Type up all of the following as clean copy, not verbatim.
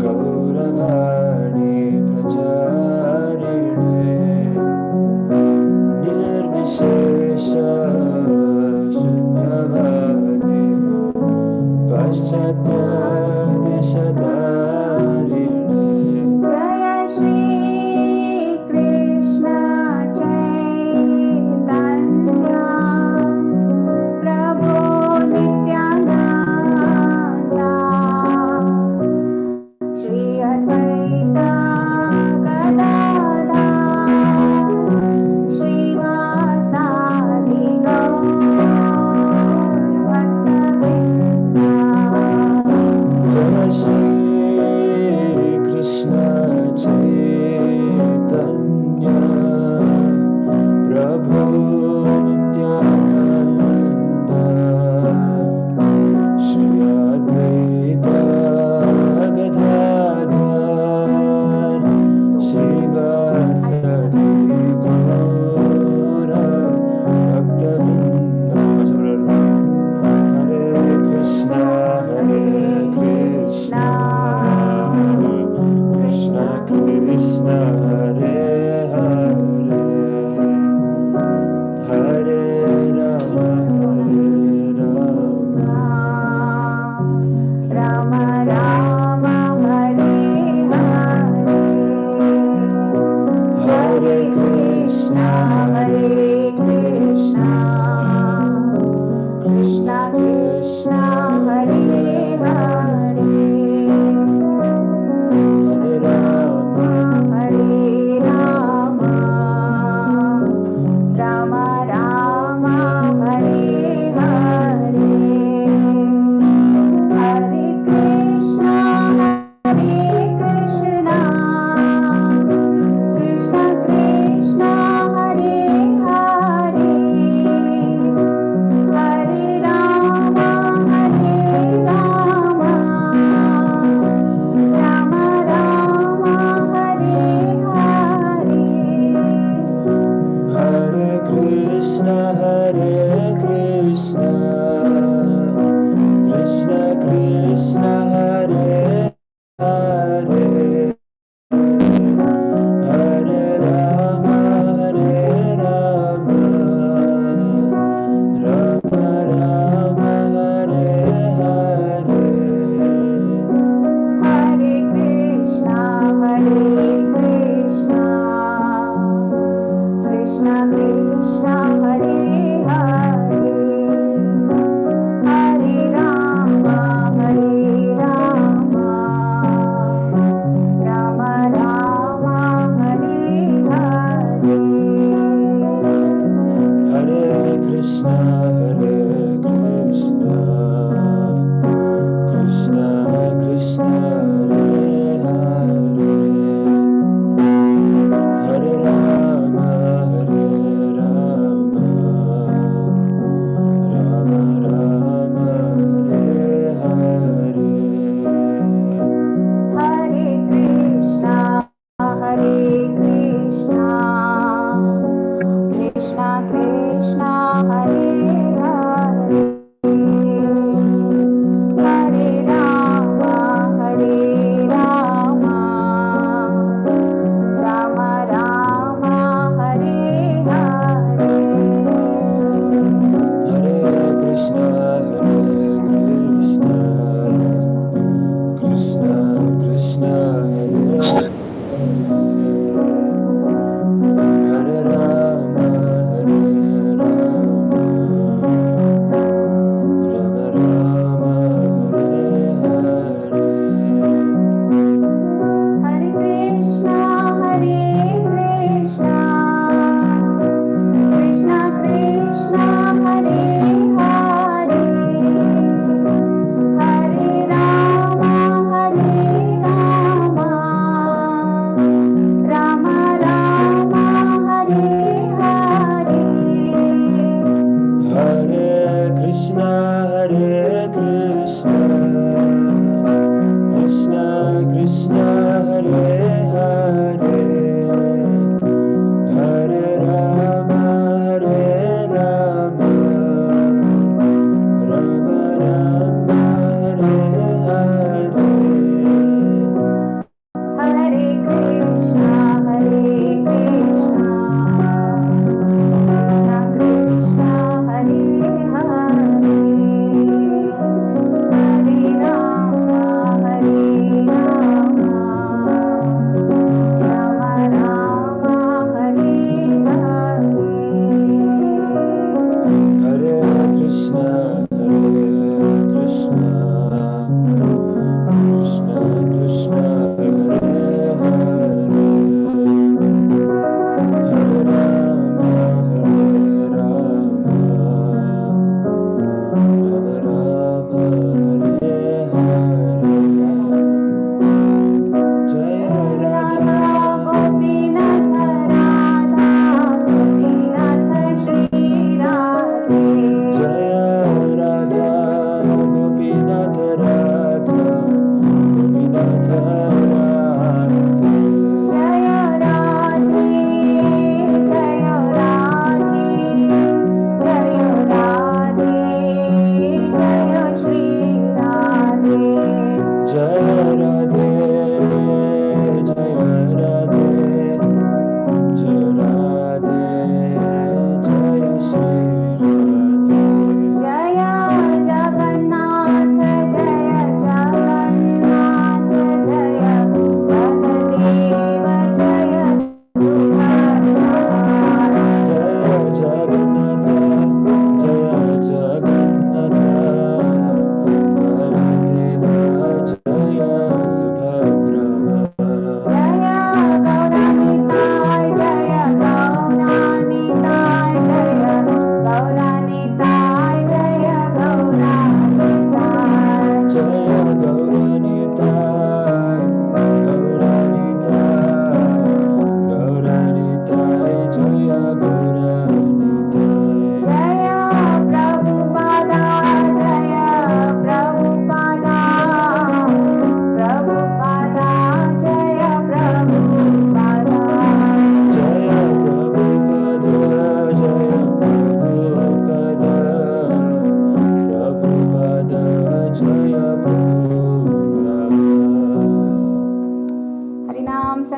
Gauravani Bhajarine Nirvishesha Shunyavadi Paschatya Dishadarine Jaya Shri Krishna Chaitanya Prabhu Nityananda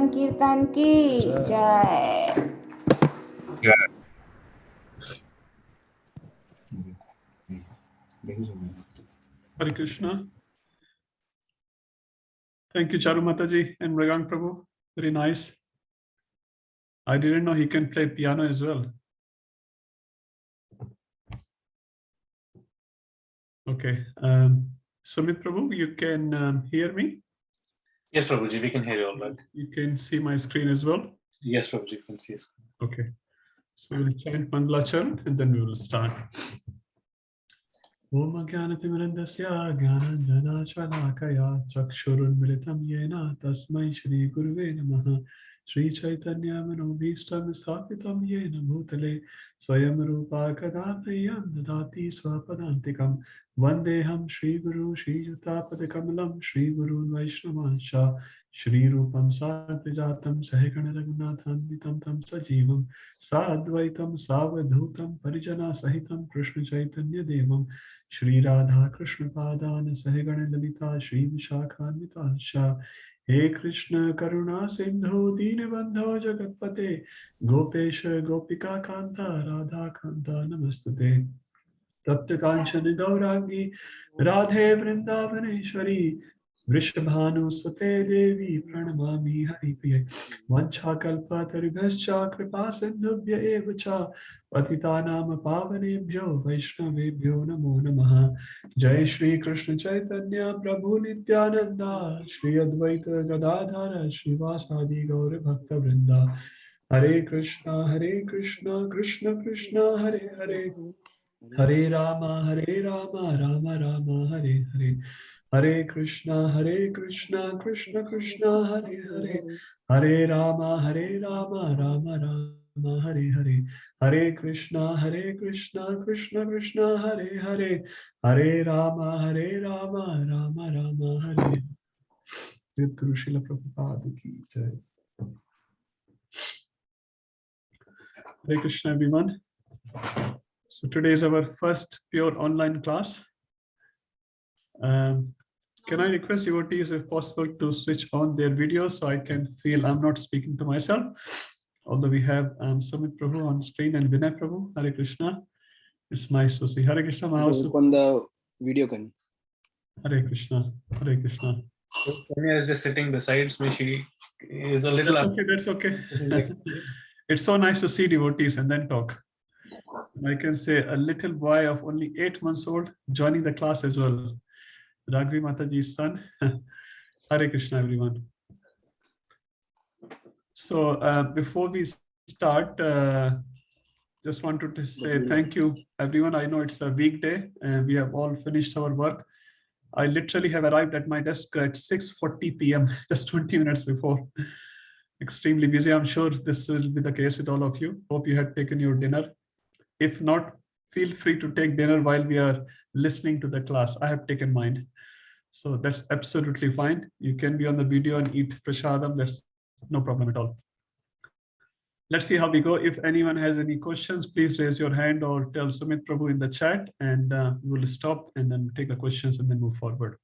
संकीर्तन की जय। Hare Krishna. Thank you, Charu Mataji and Mrigang Prabhu. Very nice. I didn't know he can play piano as well. Okay. Sumit Prabhu, you can hear me? Yes, Prabhuji, we can hear you all right. You can see my screen as well? Yes, Prabhuji, you can see us. Okay. So we'll chant Mangalacharan and then we will start. Om Jnanatimandasya Jnananjana Shalakaya Chakshurunmilitam Yena Tasmai Shri Guruve Namaha Shri Chaitanya Manobhishtam Sthapitam Yena Bhutale Swayam Rupa Kadapayam Dadati Swapadantikam Vandeham Shri Guru Shri Yutapadakamalam Shri Guru Vaishnavansha Shri Rupam Sadvijatam Sahikana Raghunathan Vitam Tam Sajivam Sadvaitam Savadhutam Parijana Sahitam Krishna Chaitanya Devam Shri Radha Krishna Padan Sahigana Lalita Shri Vishakhanvita Sha He Krishna Karuna Sindhu Dinabandho Jagatpate Gopesha Gopika Kanta Radha Kanta Namastate Tapta Kanchana Gaurangi Radhe Vrindavaneshwari Vrishabhanu Sute Devi Pranamami Haripriye Vanchakalpa Taribhascha Kripa Sindhubhya Evacha Patitanam Pavanebhyo Vaishnavebhyo Namo Namaha Jai Shri Krishna Chaitanya Prabhu Nityananda Shri Advaita Gadadhara Srivasadi Gaura Bhakta Vrinda Hare Krishna Krishna Krishna Hare Hare Hare Rama, Rama Rama, Hare Hare. Hare Krishna, Krishna Krishna, Hare Hare. Hare Rama, Rama Rama, Hare Hare. Hare Krishna, Krishna Krishna, Hare Hare. Hare Rama, Rama Rama, Hare Hare. With Guru Srila Prabhupada ki jai. Hare Krishna, everyone. So today is our first pure online class. Can I request devotees, if possible, to switch on their videos so I can feel I'm not speaking to myself? Although we have Sumit Prabhu on screen and Vinay Prabhu. Hare Krishna. It's nice to see. Hare Krishna. Open the video can. Hare Krishna. Hare Krishna. Chaitanya is just sitting beside me. She is a little. That's okay. It's so nice to see devotees and then talk. I can say a little boy of only 8 months old joining the class as well. Raghavi Mataji's son. Hare Krishna, everyone. So before we start, just wanted to say thank you, everyone. I know it's a weekday and we have all finished our work. I literally have arrived at my desk at 6:40 p.m., just 20 minutes before. Extremely busy. I'm sure this will be the case with all of you. Hope you had taken your dinner. If not, feel free to take dinner while we are listening to the class. I have taken mine. So that's absolutely fine. You can be on the video and eat prasadam. That's no problem at all. Let's see how we go. If anyone has any questions, please raise your hand or tell Sumit Prabhu in the chat and we'll stop and then take the questions and then move forward.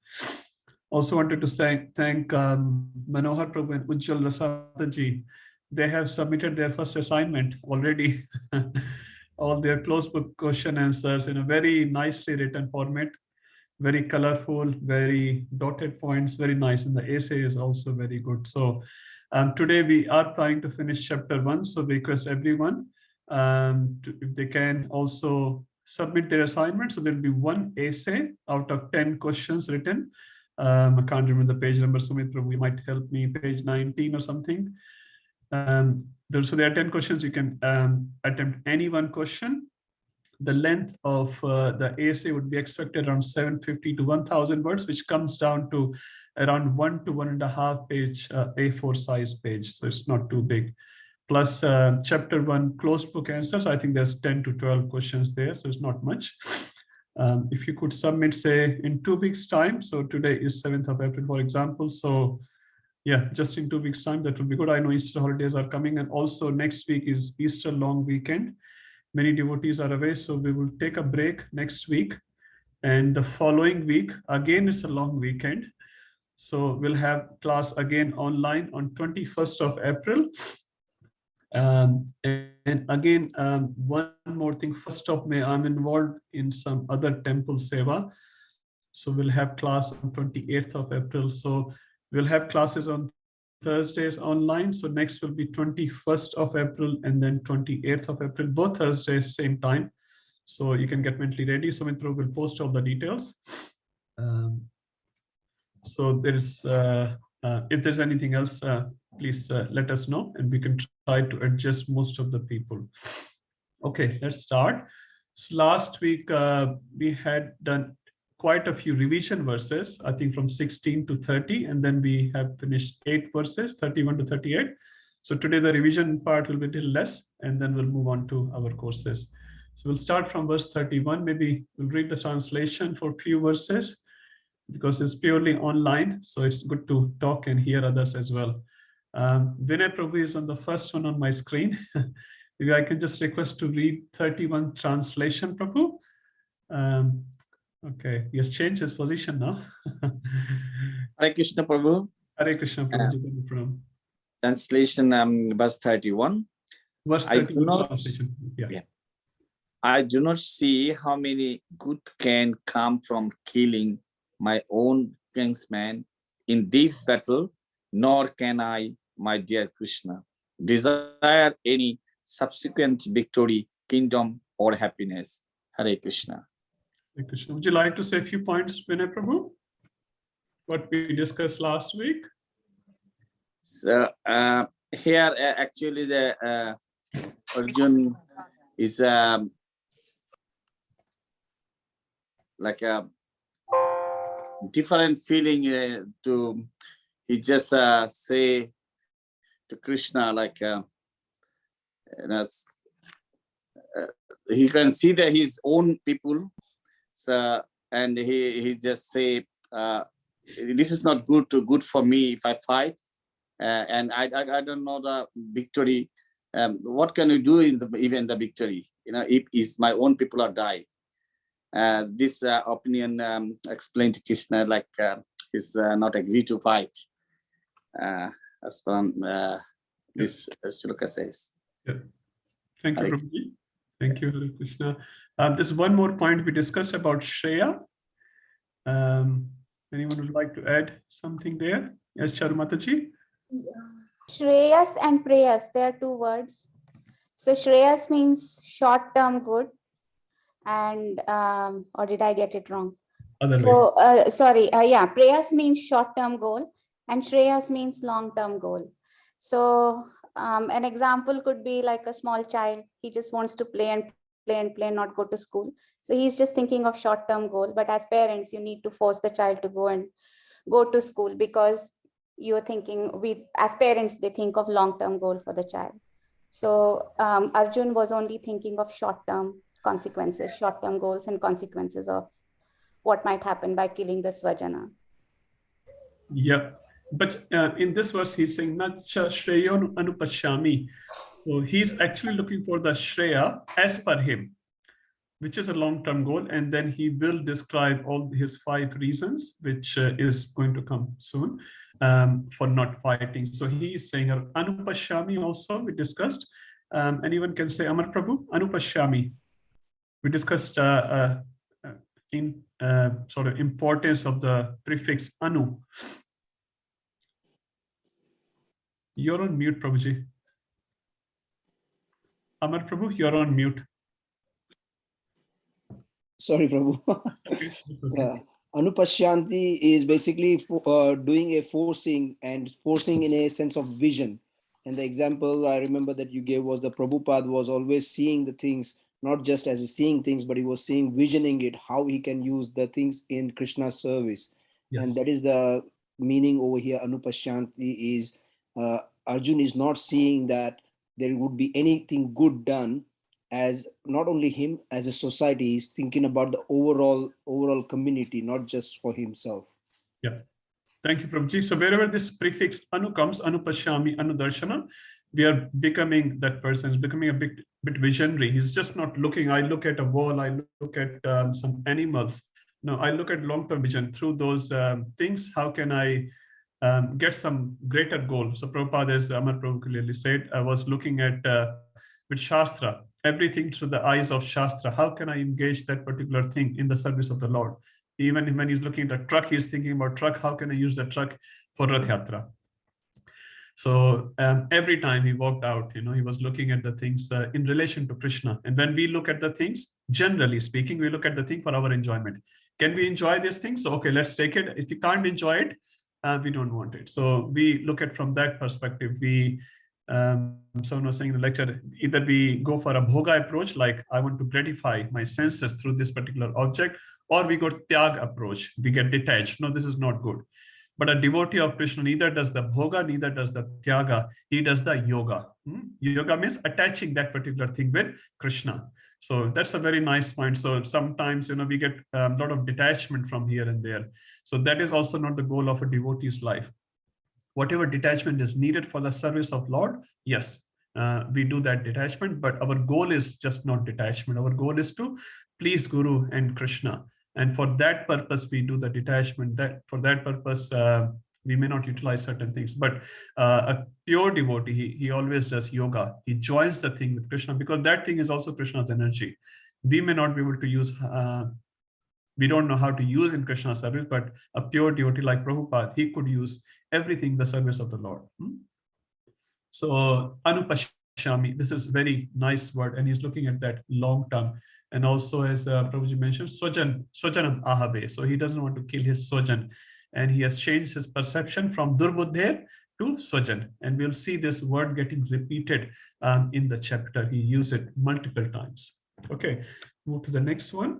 Also wanted to thank Manohar Prabhu and Ujjwal Rasataji. They have submitted their first assignment already. All their closed book question answers in a very nicely written format, very colorful, very dotted points, very nice. And the essay is also very good. So today we are trying to finish chapter 1. So we request everyone if they can also submit their assignment. So there'll be one essay out of 10 questions written. I can't remember the page number. Sumit Prabhu, you might help me, page 19 or something. So there are 10 questions. You can attempt any one question. The length of the essay would be expected around 750 to 1000 words, which comes down to around 1 to 1.5 page A4 size page. So it's not too big. Plus chapter 1 closed book answers. I think there's 10 to 12 questions there. So it's not much. If you could submit, say, in 2 weeks time. So today is 7th of April, for example. So yeah, just in 2 weeks time, that would be good. I know Easter holidays are coming, and also next week is Easter long weekend. Many devotees are away, so we will take a break next week. And the following week, again, it's a long weekend. So we'll have class again online on 21st of April. And again, one more thing, 1st of May, I'm involved in some other temple seva. So we'll have class on 28th of April. So we'll have classes on Thursdays online. So next will be 21st of April and then 28th of April, both Thursdays, same time. So you can get mentally ready. So Mitra will post all the details. So there's, if there's anything else, please let us know and we can try to adjust most of the people. Okay, let's start. So last week, we had done quite a few revision verses, I think from 16 to 30, and then we have finished 8 verses, 31 to 38. So today the revision part will be a little less, and then we'll move on to our courses. So we'll start from verse 31. Maybe we'll read the translation for a few verses because it's purely online. So it's good to talk and hear others as well. Vinay Prabhu is on the first one on my screen. Maybe I can just request to read 31 translation, Prabhu. Okay, he has changed his position now. Hare Krishna Prabhu. Hare Krishna Prabhu. Translation verse 31. Verse 31 translation. Yeah. I do not see how many good can come from killing my own kinsman in this battle, nor can I, my dear Krishna, desire any subsequent victory, kingdom, or happiness. Hare Krishna. Hare Krishna. Would you like to say a few points, Vinay Prabhu? What we discussed last week? So here actually the Arjun is like a different feeling to he just say to Krishna like he can see that his own people, so and he just say this is not good for me if I fight, and I don't know the victory. What can we do in even the victory? If is my own people are die. This opinion explained to Krishna like is not agree to fight, as from this Triloka says. Yeah. Thank you, Prabhuji. Thank you, Hare Krishna. There's one more point we discussed about Shreya. Anyone would like to add something there? Yes, Charumataji? Shreyas and prayas, they are 2 words. So Shreyas means short-term good, and or did I get it wrong? Sorry, prayas means short-term goal, and Shreyas means long-term goal. So an example could be like a small child. He just wants to play and play and play, not go to school. So he's just thinking of short-term goal. But as parents, you need to force the child to go to school, because you're thinking, as parents, they think of long-term goal for the child. So Arjun was only thinking of short-term consequences, short-term goals and consequences of what might happen by killing the Swajana. Yeah, but in this verse, he's saying, Nacha Shreyon Anupashyami. So he's actually looking for the Shreya as per him, which is a long-term goal. And then he will describe all his 5 reasons, which is going to come soon, for not fighting. So he is saying Anupashyami also, we discussed. Anyone can say Amar Prabhu, Anupashyami. We discussed in sort of importance of the prefix Anu. You're on mute, Prabhuji. Amar Prabhu, you're on mute. Sorry, Prabhu. Okay. Anupashyanti is basically doing a forcing in a sense of vision. And the example I remember that you gave was the Prabhupada was always seeing the things, not just as seeing things, but he was seeing, visioning it, how he can use the things in Krishna's service. Yes. And that is the meaning over here. Anupashyanti is Arjun is not seeing that there would be anything good done, as not only him, as a society. He's thinking about the overall community, not just for himself. Yeah. Thank you, Prabhuji. So wherever this prefix Anu comes, Anupashyami, Anudarshana, we are becoming that person, is becoming a bit visionary. He's just not looking, I look at a wall, I look at some animals. No, I look at long-term vision through those things. How can I get some greater goal? So Prabhupada, as Amar Prabhu clearly said, I was looking at with Shastra, everything through the eyes of Shastra. How can I engage that particular thing in the service of the Lord? Even when he's looking at a truck, he's thinking about truck. How can I use the truck for Rath Yatra? So every time he walked out, he was looking at the things in relation to Krishna. And when we look at the things, generally speaking, we look at the thing for our enjoyment. Can we enjoy these things? So, okay, let's take it. If we can't enjoy it, we don't want it. So we look at from that perspective. Someone was saying in the lecture, either we go for a bhoga approach, like I want to gratify my senses through this particular object, or we go tyag approach. We get detached. No, this is not good. But a devotee of Krishna neither does the bhoga, neither does the tyaga. He does the yoga. Yoga means attaching that particular thing with Krishna. So that's a very nice point. So sometimes, we get a lot of detachment from here and there. So that is also not the goal of a devotee's life. Whatever detachment is needed for the service of Lord, yes, we do that detachment, but our goal is just not detachment. Our goal is to please Guru and Krishna. And for that purpose, we do the detachment. That for that purpose, we may not utilize certain things, but a pure devotee, he always does yoga. He joins the thing with Krishna because that thing is also Krishna's energy. We may not be able to use, we don't know how to use in Krishna's service, but a pure devotee like Prabhupada, he could use everything in the service of the Lord. So Anupashyami, this is very nice word, and he's looking at that long term. And also, as Prabhuji mentioned, Swajanam Ahave. So he doesn't want to kill his Swajan. And he has changed his perception from Durbuddhe to Swajan. And we'll see this word getting repeated in the chapter. He used it multiple times. Okay, move to the next one.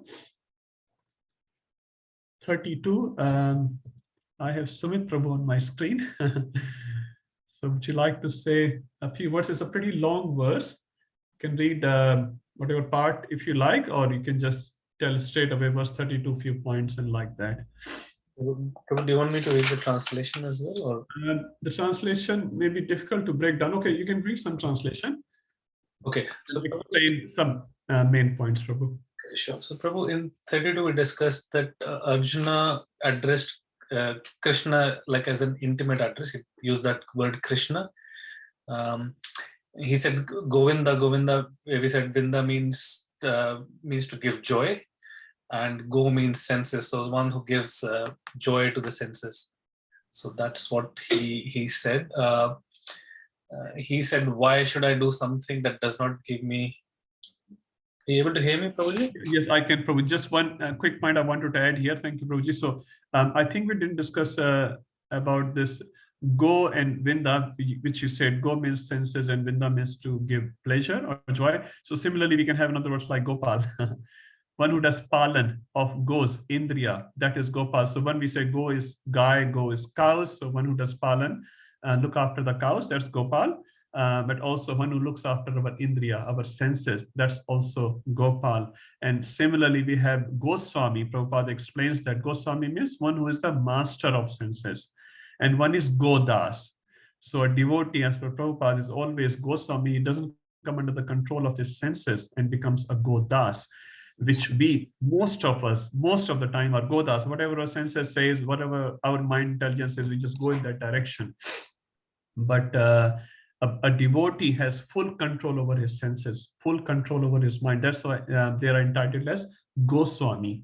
32. I have Sumit Prabhu on my screen. So would you like to say a few words? It's a pretty long verse. You can read whatever part if you like, or you can just tell straight away verse 32, few points and like that. Do you want me to read the translation as well? Or? The translation may be difficult to break down. Okay, you can read some translation. Okay, so explain some main points, Prabhu. Sure. So Prabhu, in 32, we discussed that Arjuna addressed Krishna like as an intimate address. He used that word Krishna. He said Govinda, Govinda. We said Vinda means to give joy, and Go means senses. So one who gives joy to the senses. So that's what he said. He said, "Why should I do something that does not give me?" Are you able to hear me, Prabhuji? Yes, I can, Prabhuji. Just one quick point I wanted to add here. Thank you, Prabhuji. So I think we didn't discuss about this Go and Vinda, which you said Go means senses and Vinda means to give pleasure or joy. So similarly, we can have another words like Gopal. One who does palan of goes, Indriya, that is Gopal. So when we say Go is guy, Go is cows. So one who does palan, look after the cows, that's Gopal. But also one who looks after our Indriya, our senses, that's also Gopal. And similarly, we have Goswami. Prabhupada explains that Goswami means one who is the master of senses. And one is Godas. So a devotee, as per Prabhupada, is always Goswami. He doesn't come under the control of his senses and becomes a Godas, which we, most of the time are Godas. Whatever our senses says, whatever our mind intelligence says, we just go in that direction. But a devotee has full control over his senses, full control over his mind. That's why they are entitled as Goswami.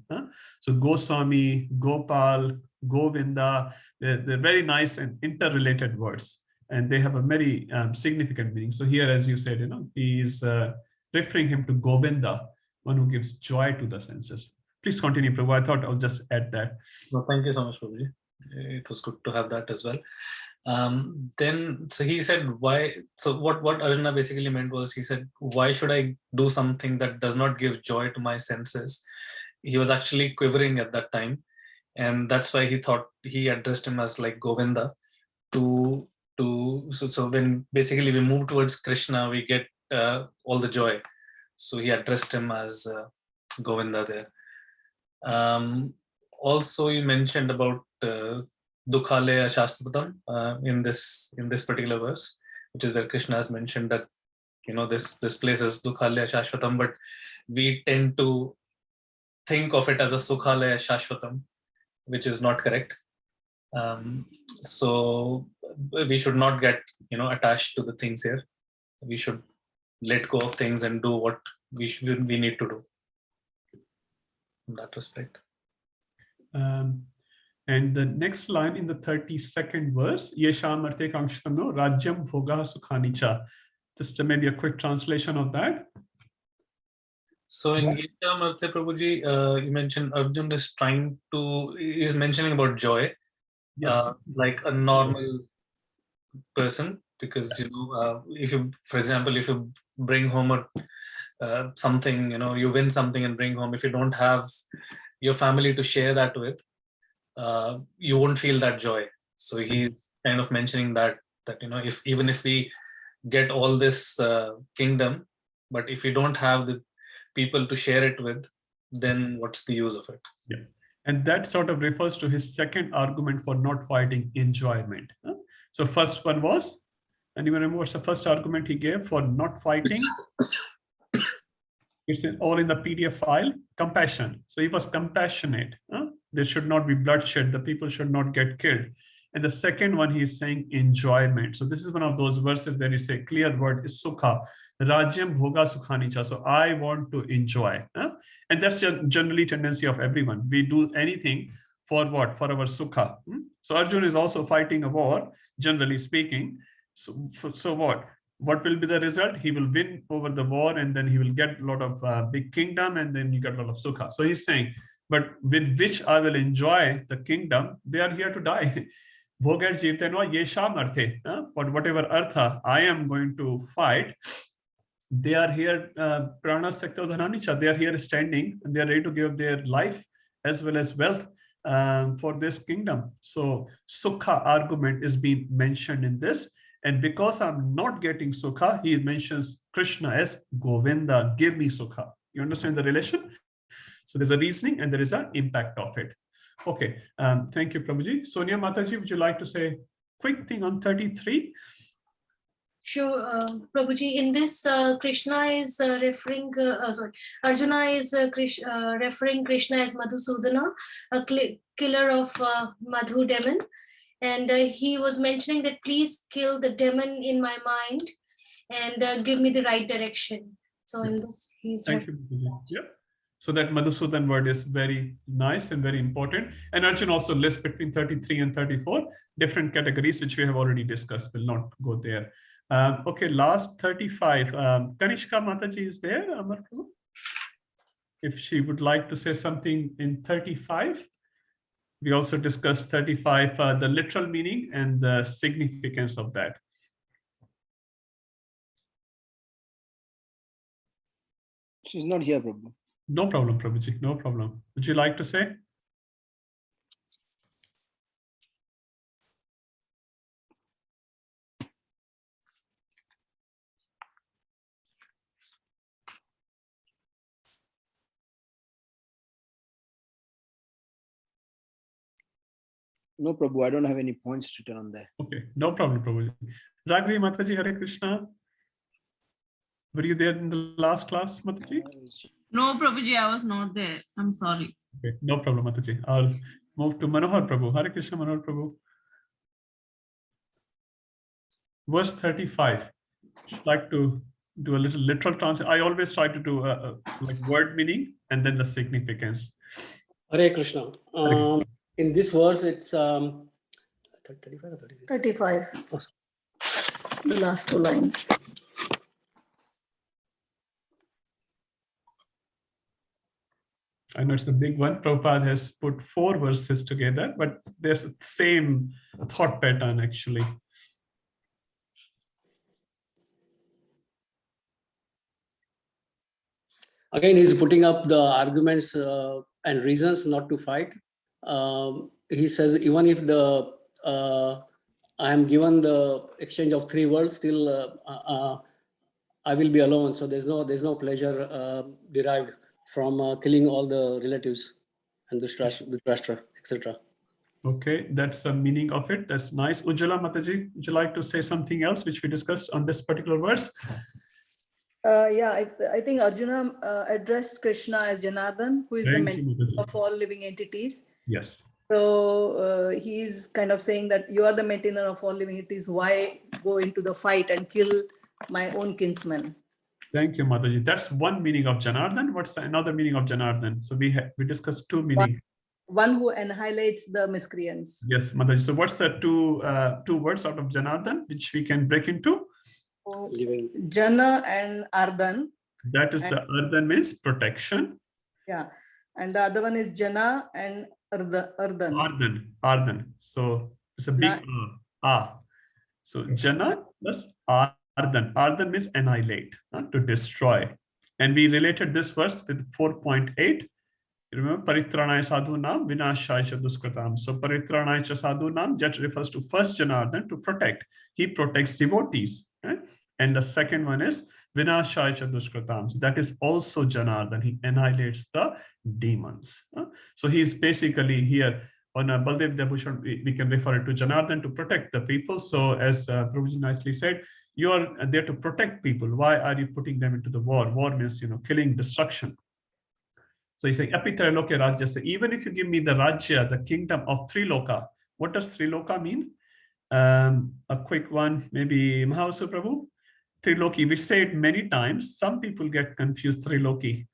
So Goswami, Gopal, Govinda, they're very nice and interrelated words, and they have a very significant meaning. So here, as you said, he is referring him to Govinda, one who gives joy to the senses. Please continue, Prabhu. I thought I'll just add that. No, thank you so much, Prabhuji. It was good to have that as well. Then, so he said, why? So what Arjuna basically meant was, he said, why should I do something that does not give joy to my senses? He was actually quivering at that time, and that's why he thought he addressed him as like Govinda. So when basically we move towards Krishna, we get all the joy. So he addressed him as Govinda there. Also, you mentioned about Dukhalaya Shastratam in this particular verse, which is where Krishna has mentioned that this place is Dukhalaya Shashvatam, but we tend to think of it as a Sukhalaya Shashvatam, which is not correct. So we should not get attached to the things here. We should let go of things and do what we need to do in that respect. And the next line in the 32nd verse, Yesham Arte Kankshtamno Rajyam Bhoga Sukhanicha. Just maybe a quick translation of that. So in Yesham Arte, Prabhuji, you mentioned Arjun is mentioning about joy, Yes. like a normal person, because if you, for example, if you bring home something, you win something and bring home, if you don't have your family to share that with, you won't feel that joy. So he's kind of mentioning that even if we get all this kingdom, but if we don't have the people to share it with, then what's the use of it? Yeah. And that sort of refers to his second argument for not fighting enjoyment. So first one was, and you remember what's the first argument he gave for not fighting? It's all in the PDF file, compassion. So he was compassionate. There should not be bloodshed. The people should not get killed. And the second one, he is saying enjoyment. So this is one of those verses where he say clear word is sukha. Rajyam bhoga sukhanicha. So I want to enjoy. And that's just generally tendency of everyone. We do anything for what? For our sukha. So Arjun is also fighting a war, generally speaking. So what? What will be the result? He will win over the war, and then he will get a lot of big kingdom, and then you get a lot of sukha. So he's saying, but with which I will enjoy the kingdom, they are here to die. Bhogar Jivtenwa Yesham Arthe. For whatever artha I am going to fight, they are here, Prana Sakta Dhananicha, they are here standing, and they are ready to give their life as well as wealth for this kingdom. So Sukha argument is being mentioned in this. And because I'm not getting Sukha, he mentions Krishna as Govinda, give me Sukha. You understand the relation? So there's a reasoning and there is an impact of it. Okay, thank you, Prabhuji. Sonia Mataji, would you like to say quick thing on 33? Sure, Prabhuji, in this Krishna is referring, Arjuna is referring Krishna as Madhusudana, a killer of Madhu demon. And he was mentioning that please kill the demon in my mind and give me the right direction. So in this, he's... Thank you, Prabhuji. Yeah. So that Madhusudan word is very nice and very important. And Arjun also lists between 33 and 34 different categories, which we have already discussed. Will not go there. Okay, last 35. Kanishka Mataji is there, Amar Prabhu? If she would like to say something in 35. We also discussed 35, the literal meaning and the significance of that. She's not here, Prabhu. No problem, Prabhuji, no problem. Would you like to say? No, Prabhu, I don't have any points written on there. Okay, no problem, Prabhuji. Raghavi Mataji, Hare Krishna. Were you there in the last class, Mataji? No, Prabhuji, I was not there. I'm sorry. Okay, no problem, Mataji. I'll move to Manohar Prabhu. Hare Krishna, Manohar Prabhu. Verse 35. I'd like to do a little literal translation. I always try to do like word meaning and then the significance. Hare Krishna. In this verse, it's 35 or 36? 35. Oh. The last two lines. I know it's a big one. Prabhupada has put 4 verses together, but there's the same thought pattern actually. Again, he's putting up the arguments and reasons not to fight. He says, even if I am given the exchange of 3 worlds, still I will be alone. So there's no pleasure derived from killing all the relatives and the Dhritarashtra, etc. Okay, that's the meaning of it. That's nice. Ujjala Mataji, would you like to say something else which we discussed on this particular verse? I think Arjuna addressed Krishna as Janardhan, who is the Thank you, maintainer Mataji. of all living entities. Yes. So he's kind of saying that you are the maintainer of all living entities. Why go into the fight and kill my own kinsman? Thank you, Mataji. That's one meaning of Janardhan. What's another meaning of Janardhan? So we discussed two meanings. One who annihilates the miscreants. Yes, Mataji. So what's the two words out of Janardhan, which we can break into? Jana and Ardhan. That is the Ardhan means protection. Yeah. And the other one is Jana and Ardhan. Ardhan. So it's a big So Jana plus Ardhan. Ardhan means annihilate, to destroy. And we related this verse with 4.8. Remember, Paritranaya Sadhunam Vinashaya Duskritam. So Paritranaya Sadhunam, that refers to first Janardhan, to protect. He protects devotees. Right? And the second one is Vinashaya Duskritam. So that is also Janardhan. He annihilates the demons. So he's basically here on a Baldev Devotion, we can refer to Janardhan to protect the people. So as Prabhuji nicely said, you are there to protect people. Why are you putting them into the war? War means, killing, destruction. So he's saying, Api Triloka Rajya. Even if you give me the Rajya, the kingdom of Triloka, what does Triloka mean? A quick one, maybe Mahavasu Prabhu. Triloki, we say it many times. Some people get confused. Triloki.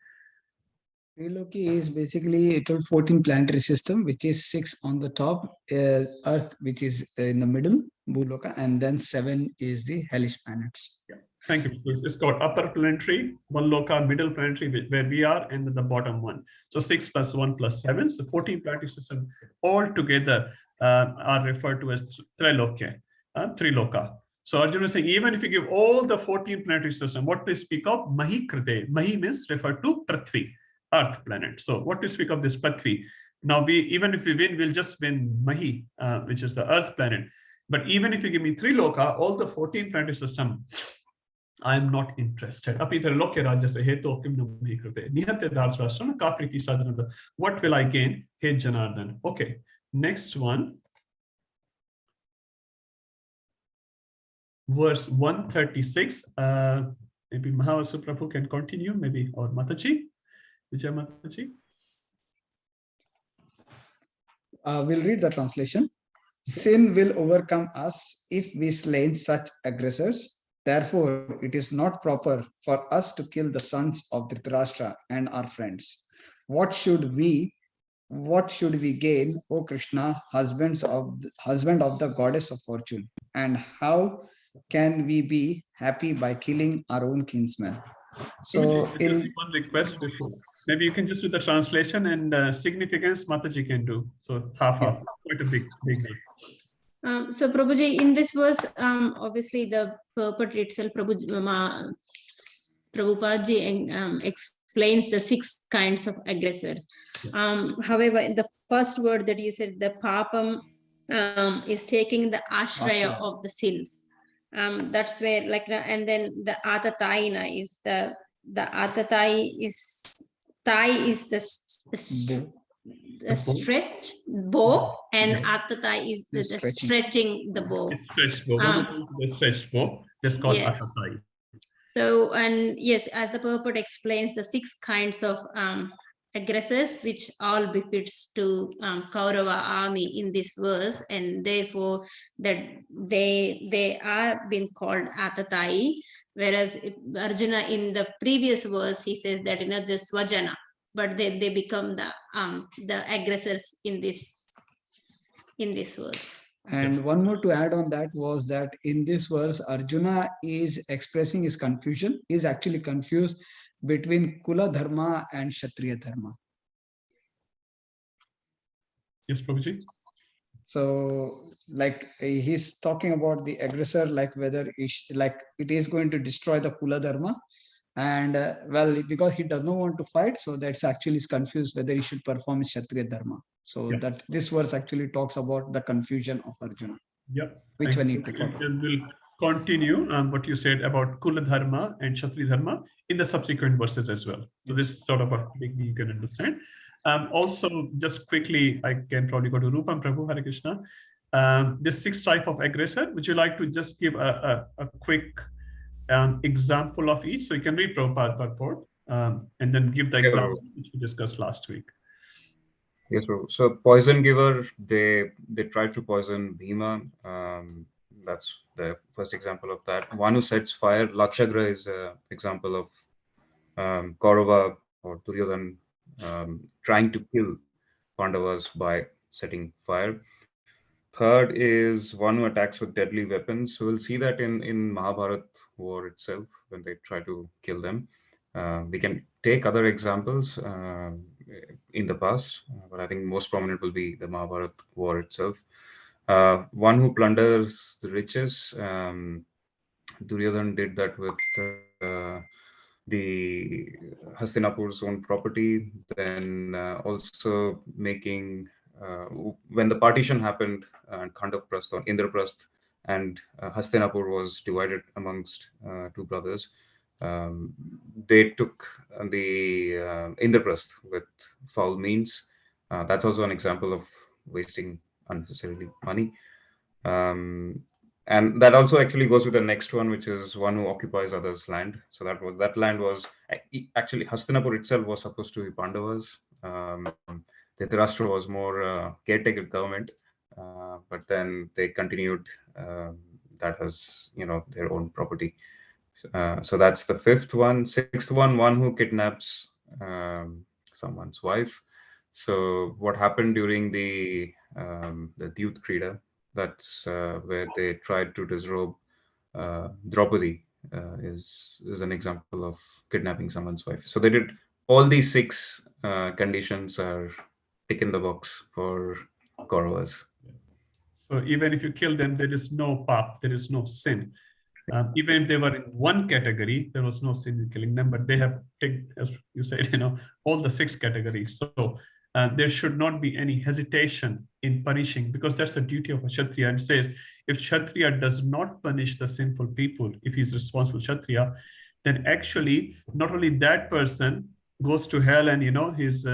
Triloki is basically a 14 planetary system, which is 6 on the top, Earth, which is in the middle, Bhuloka, and then 7 is the hellish planets. Yeah. Thank you. It's called upper planetary, one loka, middle planetary, where we are, and then the bottom one. So 6 plus 1 plus 7. So 14 planetary system all together are referred to as Triloka. So Arjuna is saying, even if you give all the 14 planetary system, what to speak of? Mahi Krite. Mahi means referred to Prithvi, Earth planet. So what to speak of this Prithvi? Now, even if we win, we'll just win Mahi, which is the Earth planet. But even if you give me Triloka, all the 14 planetary system, I am not interested. What will I gain? Hey Janardhan. Okay, next one. Verse 136. Maybe Mahavasu Prabhu can continue, maybe, or Mataji. Vijay Mataji. We'll read the translation. Sin will overcome us if we slay such aggressors. Therefore, it is not proper for us to kill the sons of Dhritarashtra and our friends. What should we gain, O Krishna, husband of the goddess of fortune? And how can we be happy by killing our own kinsmen? So, one request before. Maybe you can just do the translation, and significance Mataji can do. So half. Quite a big name. So Prabhuji, in this verse, obviously the purport itself, Prabhupada explains the 6 kinds of aggressors. However, in the first word that you said, the papam is taking the ashraya of the sins. That's where, and then the atataina is the atatai is the stretch bow, and atatai is the stretching the bow. The stretched bow. That's called atatai. So, and yes, as the purport explains, the 6 kinds of aggressors, which all befits to Kaurava army in this verse, and therefore that they are being called atatai, whereas Arjuna in the previous verse he says that the swajana, but they become the aggressors in this verse. And one more to add on that was that in this verse, Arjuna is expressing his confusion. He is actually confused between Kula Dharma and Kshatriya Dharma. Yes, Prabhuji. So, he's talking about the aggressor, whether it is going to destroy the Kula Dharma. And because he does not want to fight, so that's actually is confused whether he should perform Kshatriya Dharma. So yes, that this verse actually talks about the confusion of Arjuna. Yep. Which one need to follow. We'll continue what you said about Kula Dharma and Kshatriya Dharma in the subsequent verses as well. So this is sort of a big you can understand. Also, just quickly, I can probably go to Rupam Prabhu, Hare Krishna. This 6 type of aggressor, would you like to just give a quick example of each. So you can read Prabhupada purport and then give the example which we discussed last week. Yes, bro. So poison giver, they try to poison Bhima. That's the first example of that. One who sets fire, Lakshagra is an example of Kaurava or Duryodhan trying to kill Pandavas by setting fire. Third is one who attacks with deadly weapons. So we'll see that in Mahabharat war itself when they try to kill them. We can take other examples in the past, but I think most prominent will be the Mahabharat war itself. One who plunders the riches. Duryodhan did that with the Hastinapur's own property. Then also making when the partition happened and Khandavprasth or Indraprasth and Hastinapur was divided amongst two brothers. They took the Indraprasth with foul means. That's also an example of wasting unnecessarily money. And that also actually goes with the next one, which is one who occupies others' land. So that land was actually Hastinapur itself was supposed to be Pandavas. Dhritarashtra was more caretaker government, but then they continued that as their own property. So that's the fifth one. Sixth one who kidnaps someone's wife. So what happened during the Dyut Krida? That's where they tried to disrobe Draupadi is an example of kidnapping someone's wife. So they did all these six conditions are tick in the box for Kauravas. So even if you kill them, there is no pap, there is no sin. Even if they were in one category, there was no sin in killing them, but they have ticked, as you said, all the six categories. So there should not be any hesitation in punishing, because that's the duty of a Kshatriya. And says, if Kshatriya does not punish the sinful people, if he's responsible Kshatriya, then actually not only that person goes to hell and his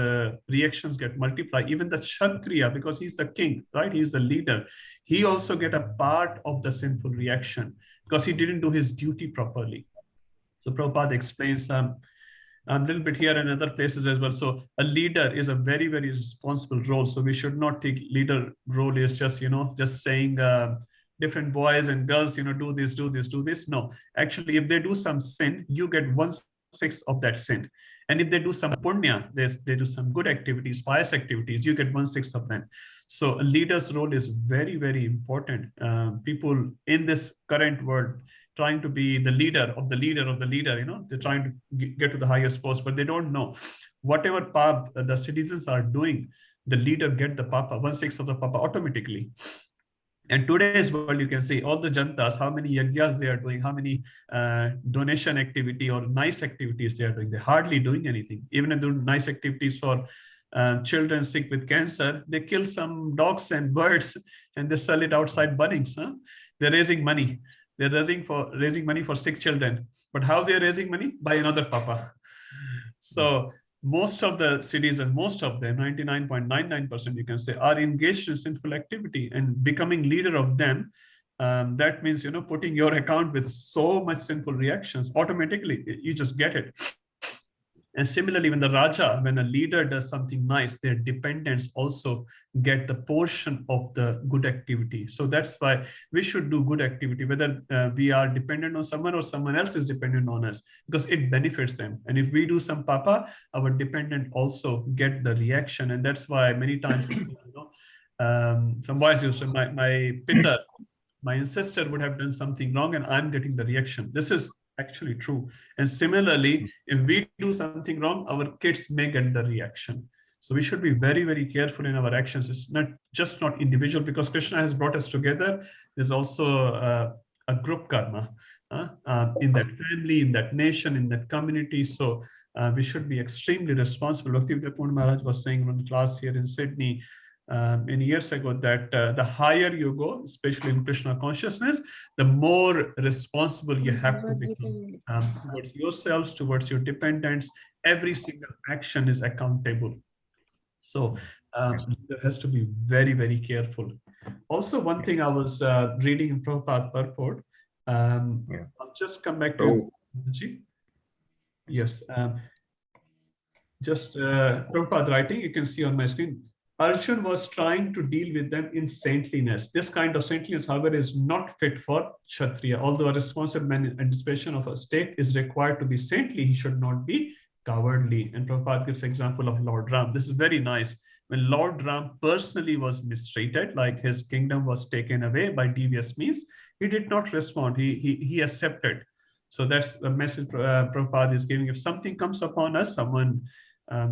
reactions get multiplied. Even the Kshatriya, because he's the king, right? He's the leader. He also get a part of the sinful reaction because he didn't do his duty properly. So Prabhupada explains a little bit here and other places as well. So a leader is a very, very responsible role. So we should not take leader role as just saying different boys and girls, do this, do this, do this. No, actually, if they do some sin, you get 1/6 of that sin. And if they do some punya, they do some good activities, pious activities, you get 1/6 of them. So a leader's role is very, very important. People in this current world trying to be the leader of the leader of the leader, they're trying to get to the highest post, but they don't know. Whatever pap the citizens are doing, the leader get the papa, 1/6 of the papa automatically. And today's world, you can see all the jantas, how many yagyas they are doing, how many donation activity or nice activities they are doing. They're hardly doing anything. Even if they do nice activities for children sick with cancer, they kill some dogs and birds and they sell it outside Bunnings. They're raising money. They're raising money for sick children. But how they're raising money? By another papa. So most of the cities and most of them, 99.99%, you can say, are engaged in sinful activity, and becoming leader of them, that means, putting your account with so much sinful reactions, automatically, you just get it. And similarly, when a leader does something nice, their dependents also get the portion of the good activity. So that's why we should do good activity, whether we are dependent on someone or someone else is dependent on us, because it benefits them. And if we do some papa, our dependent also get the reaction. And that's why many times, some boys used to say, my pitta, my ancestor would have done something wrong and I'm getting the reaction. This is actually true. And similarly, if we do something wrong, our kids may get the reaction. So we should be very, very careful in our actions. It's not individual, because Krishna has brought us together. There's also a group karma in that family, in that nation, in that community. So we should be extremely responsible. Bhakti Maharaj was saying in one class here in Sydney many years ago that the higher you go, especially in Krishna consciousness, the more responsible you have to become towards yourselves, towards your dependents. Every single action is accountable. So there has to be very, very careful. Also, one thing I was reading in Prabhupada purport on just come back to Oh. Mataji. Yes. Just Prabhupada writing, you can see on my screen. Arjun was trying to deal with them in saintliness. This kind of saintliness, however, is not fit for Kshatriya. Although a responsible man in anticipation of a state is required to be saintly, he should not be cowardly. And Prabhupada gives example of Lord Ram. This is very nice. When Lord Ram personally was mistreated, like his kingdom was taken away by devious means, he did not respond. He accepted. So that's the message Prabhupada is giving. If something comes upon us, someone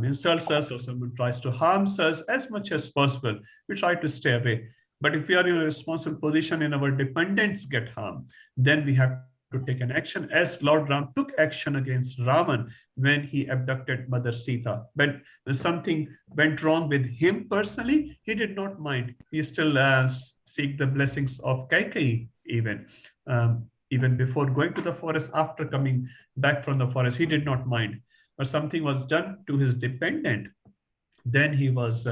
insults us or someone tries to harm us, as much as possible, we try to stay away. But if we are in a responsible position and our dependents get harmed, then we have to take an action, as Lord Ram took action against Ravan when he abducted Mother Sita. But when something went wrong with him personally, he did not mind. He still seek the blessings of Kaikeyi even before going to the forest. After coming back from the forest, he did not mind. But something was done to his dependent, then he was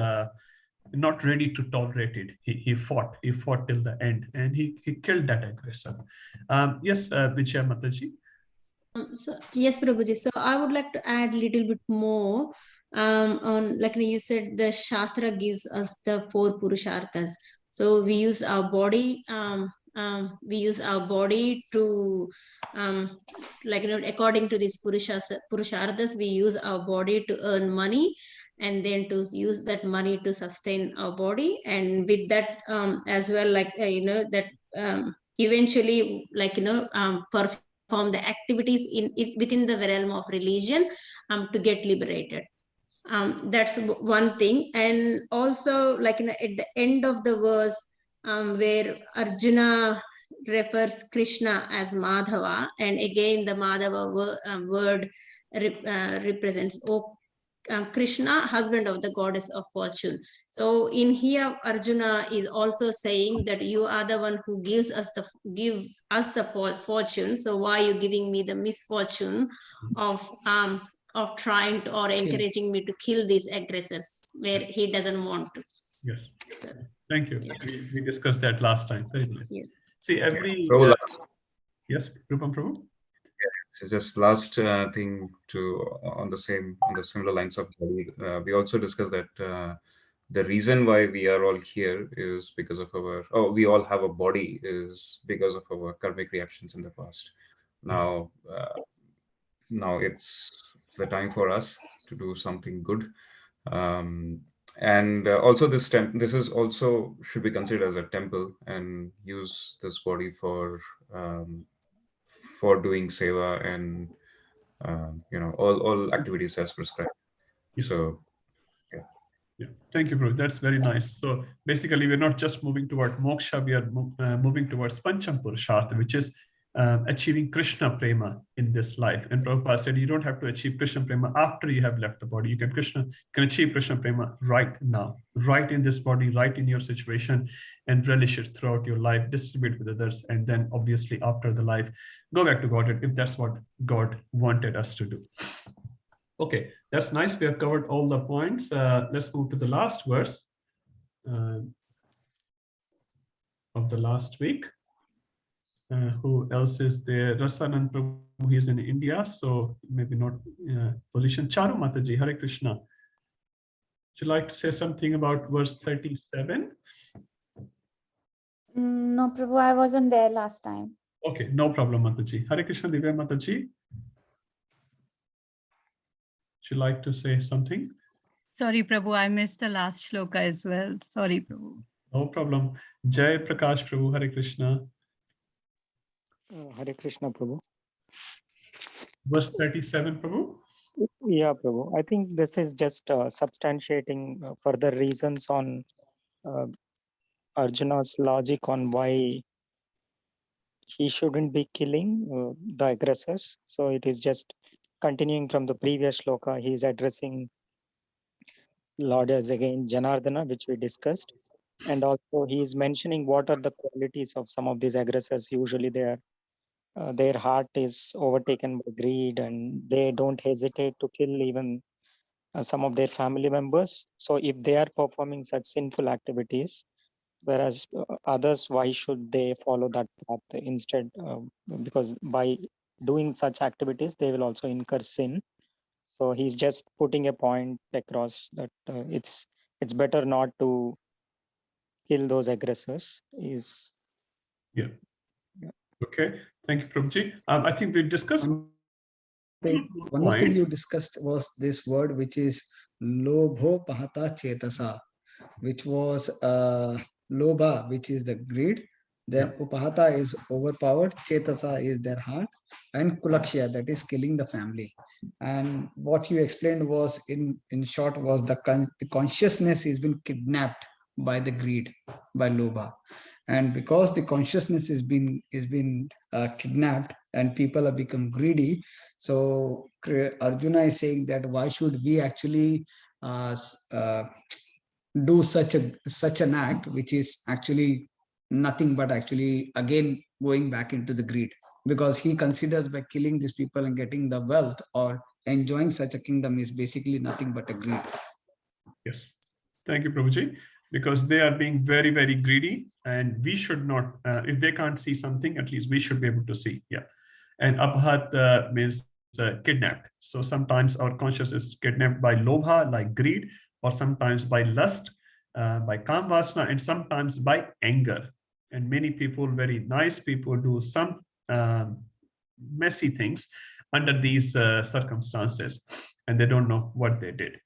not ready to tolerate it. He fought till the end, and he killed that aggressor. Yes, Vijaya Mataji. So, yes, Prabhuji. So I would like to add a little bit more on, like you said, the Shastra gives us the 4 Purusharthas. So we use our body. We use our body to, according to these Purusharthas, we use our body to earn money, and then to use that money to sustain our body. And with that as well, eventually, perform the activities within the realm of religion to get liberated. That's one thing. And also, at the end of the verse, where Arjuna refers Krishna as Madhava, and again the Madhava word represents Krishna, husband of the goddess of fortune. So in here, Arjuna is also saying that you are the one who gives us the fortune. So why are you giving me the misfortune of trying to, or encouraging me to kill these aggressors where he doesn't want to? Yes. So, thank you. Yes. We discussed that last time. Very nice. Yes. See, every yes, Rupam Prabhu. So just last thing on the similar lines of body, we also discussed that the reason why we are all here is because of we all have a body is because of our karmic reactions in the past. Now, now it's the time for us to do something good. And also this is also should be considered as a temple, and use this body for doing seva and all activities as prescribed. Yes. So yeah, thank you, bro. That's very nice. So basically, we're not just moving toward moksha, we are moving towards Pancham Purushartha, which is achieving Krishna Prema in this life. And Prabhupada said you don't have to achieve Krishna Prema after you have left the body. You can achieve Krishna Prema right now, right in this body, right in your situation, and relish it throughout your life, distribute with others, and then obviously after the life, go back to Godhead if that's what God wanted us to do. Okay, that's nice. We have covered all the points. Let's move to the last verse of the last week. Who else is there? Rasanand Prabhu, he's in India, so maybe not position. Charu Mataji, Hare Krishna. Would you like to say something about verse 37? No, Prabhu, I wasn't there last time. Okay, no problem, Mataji. Hare Krishna, Divya Mataji. Would you like to say something? Sorry, Prabhu, I missed the last shloka as well. Sorry, Prabhu. No problem. Jai Prakash Prabhu, Hare Krishna. Hare Krishna, Prabhu. Verse 37, Prabhu. Yeah, Prabhu. I think this is just substantiating further reasons on Arjuna's logic on why he shouldn't be killing the aggressors. So it is just continuing from the previous shloka. He is addressing Lord as again Janardana, which we discussed. And also he is mentioning what are the qualities of some of these aggressors. Usually their heart is overtaken by greed, and they don't hesitate to kill even some of their family members. So if they are performing such sinful activities, Whereas others, why should they follow that path instead? Because by doing such activities, they will also incur sin. So he's just putting a point across that it's better not to kill those aggressors. Yeah. Okay. Thank you, Prabhuji. I think we discussed. One more thing you discussed was this word, which is lobho pahata chetasa, which was lobha, which is the greed. Then upahata is overpowered, chetasa is their heart, and kulakshya, that is killing the family. And what you explained was, in short, was the consciousness has been kidnapped by the greed, by lobha. And because the consciousness is been kidnapped and people have become greedy, so Arjuna is saying that why should we actually do such an act, which is actually nothing but actually again going back into the greed, because he considers by killing these people and getting the wealth or enjoying such a kingdom is basically nothing but a greed. Yes. Thank you, Prabhuji. Because they are being very, very greedy, and we should not, if they can't see something, at least we should be able to see. Yeah. And abhat means kidnapped. So sometimes our consciousness is kidnapped by lobha, like greed, or sometimes by lust, by kam vasana, and sometimes by anger. And many people, very nice people, do some messy things under these circumstances, and they don't know what they did.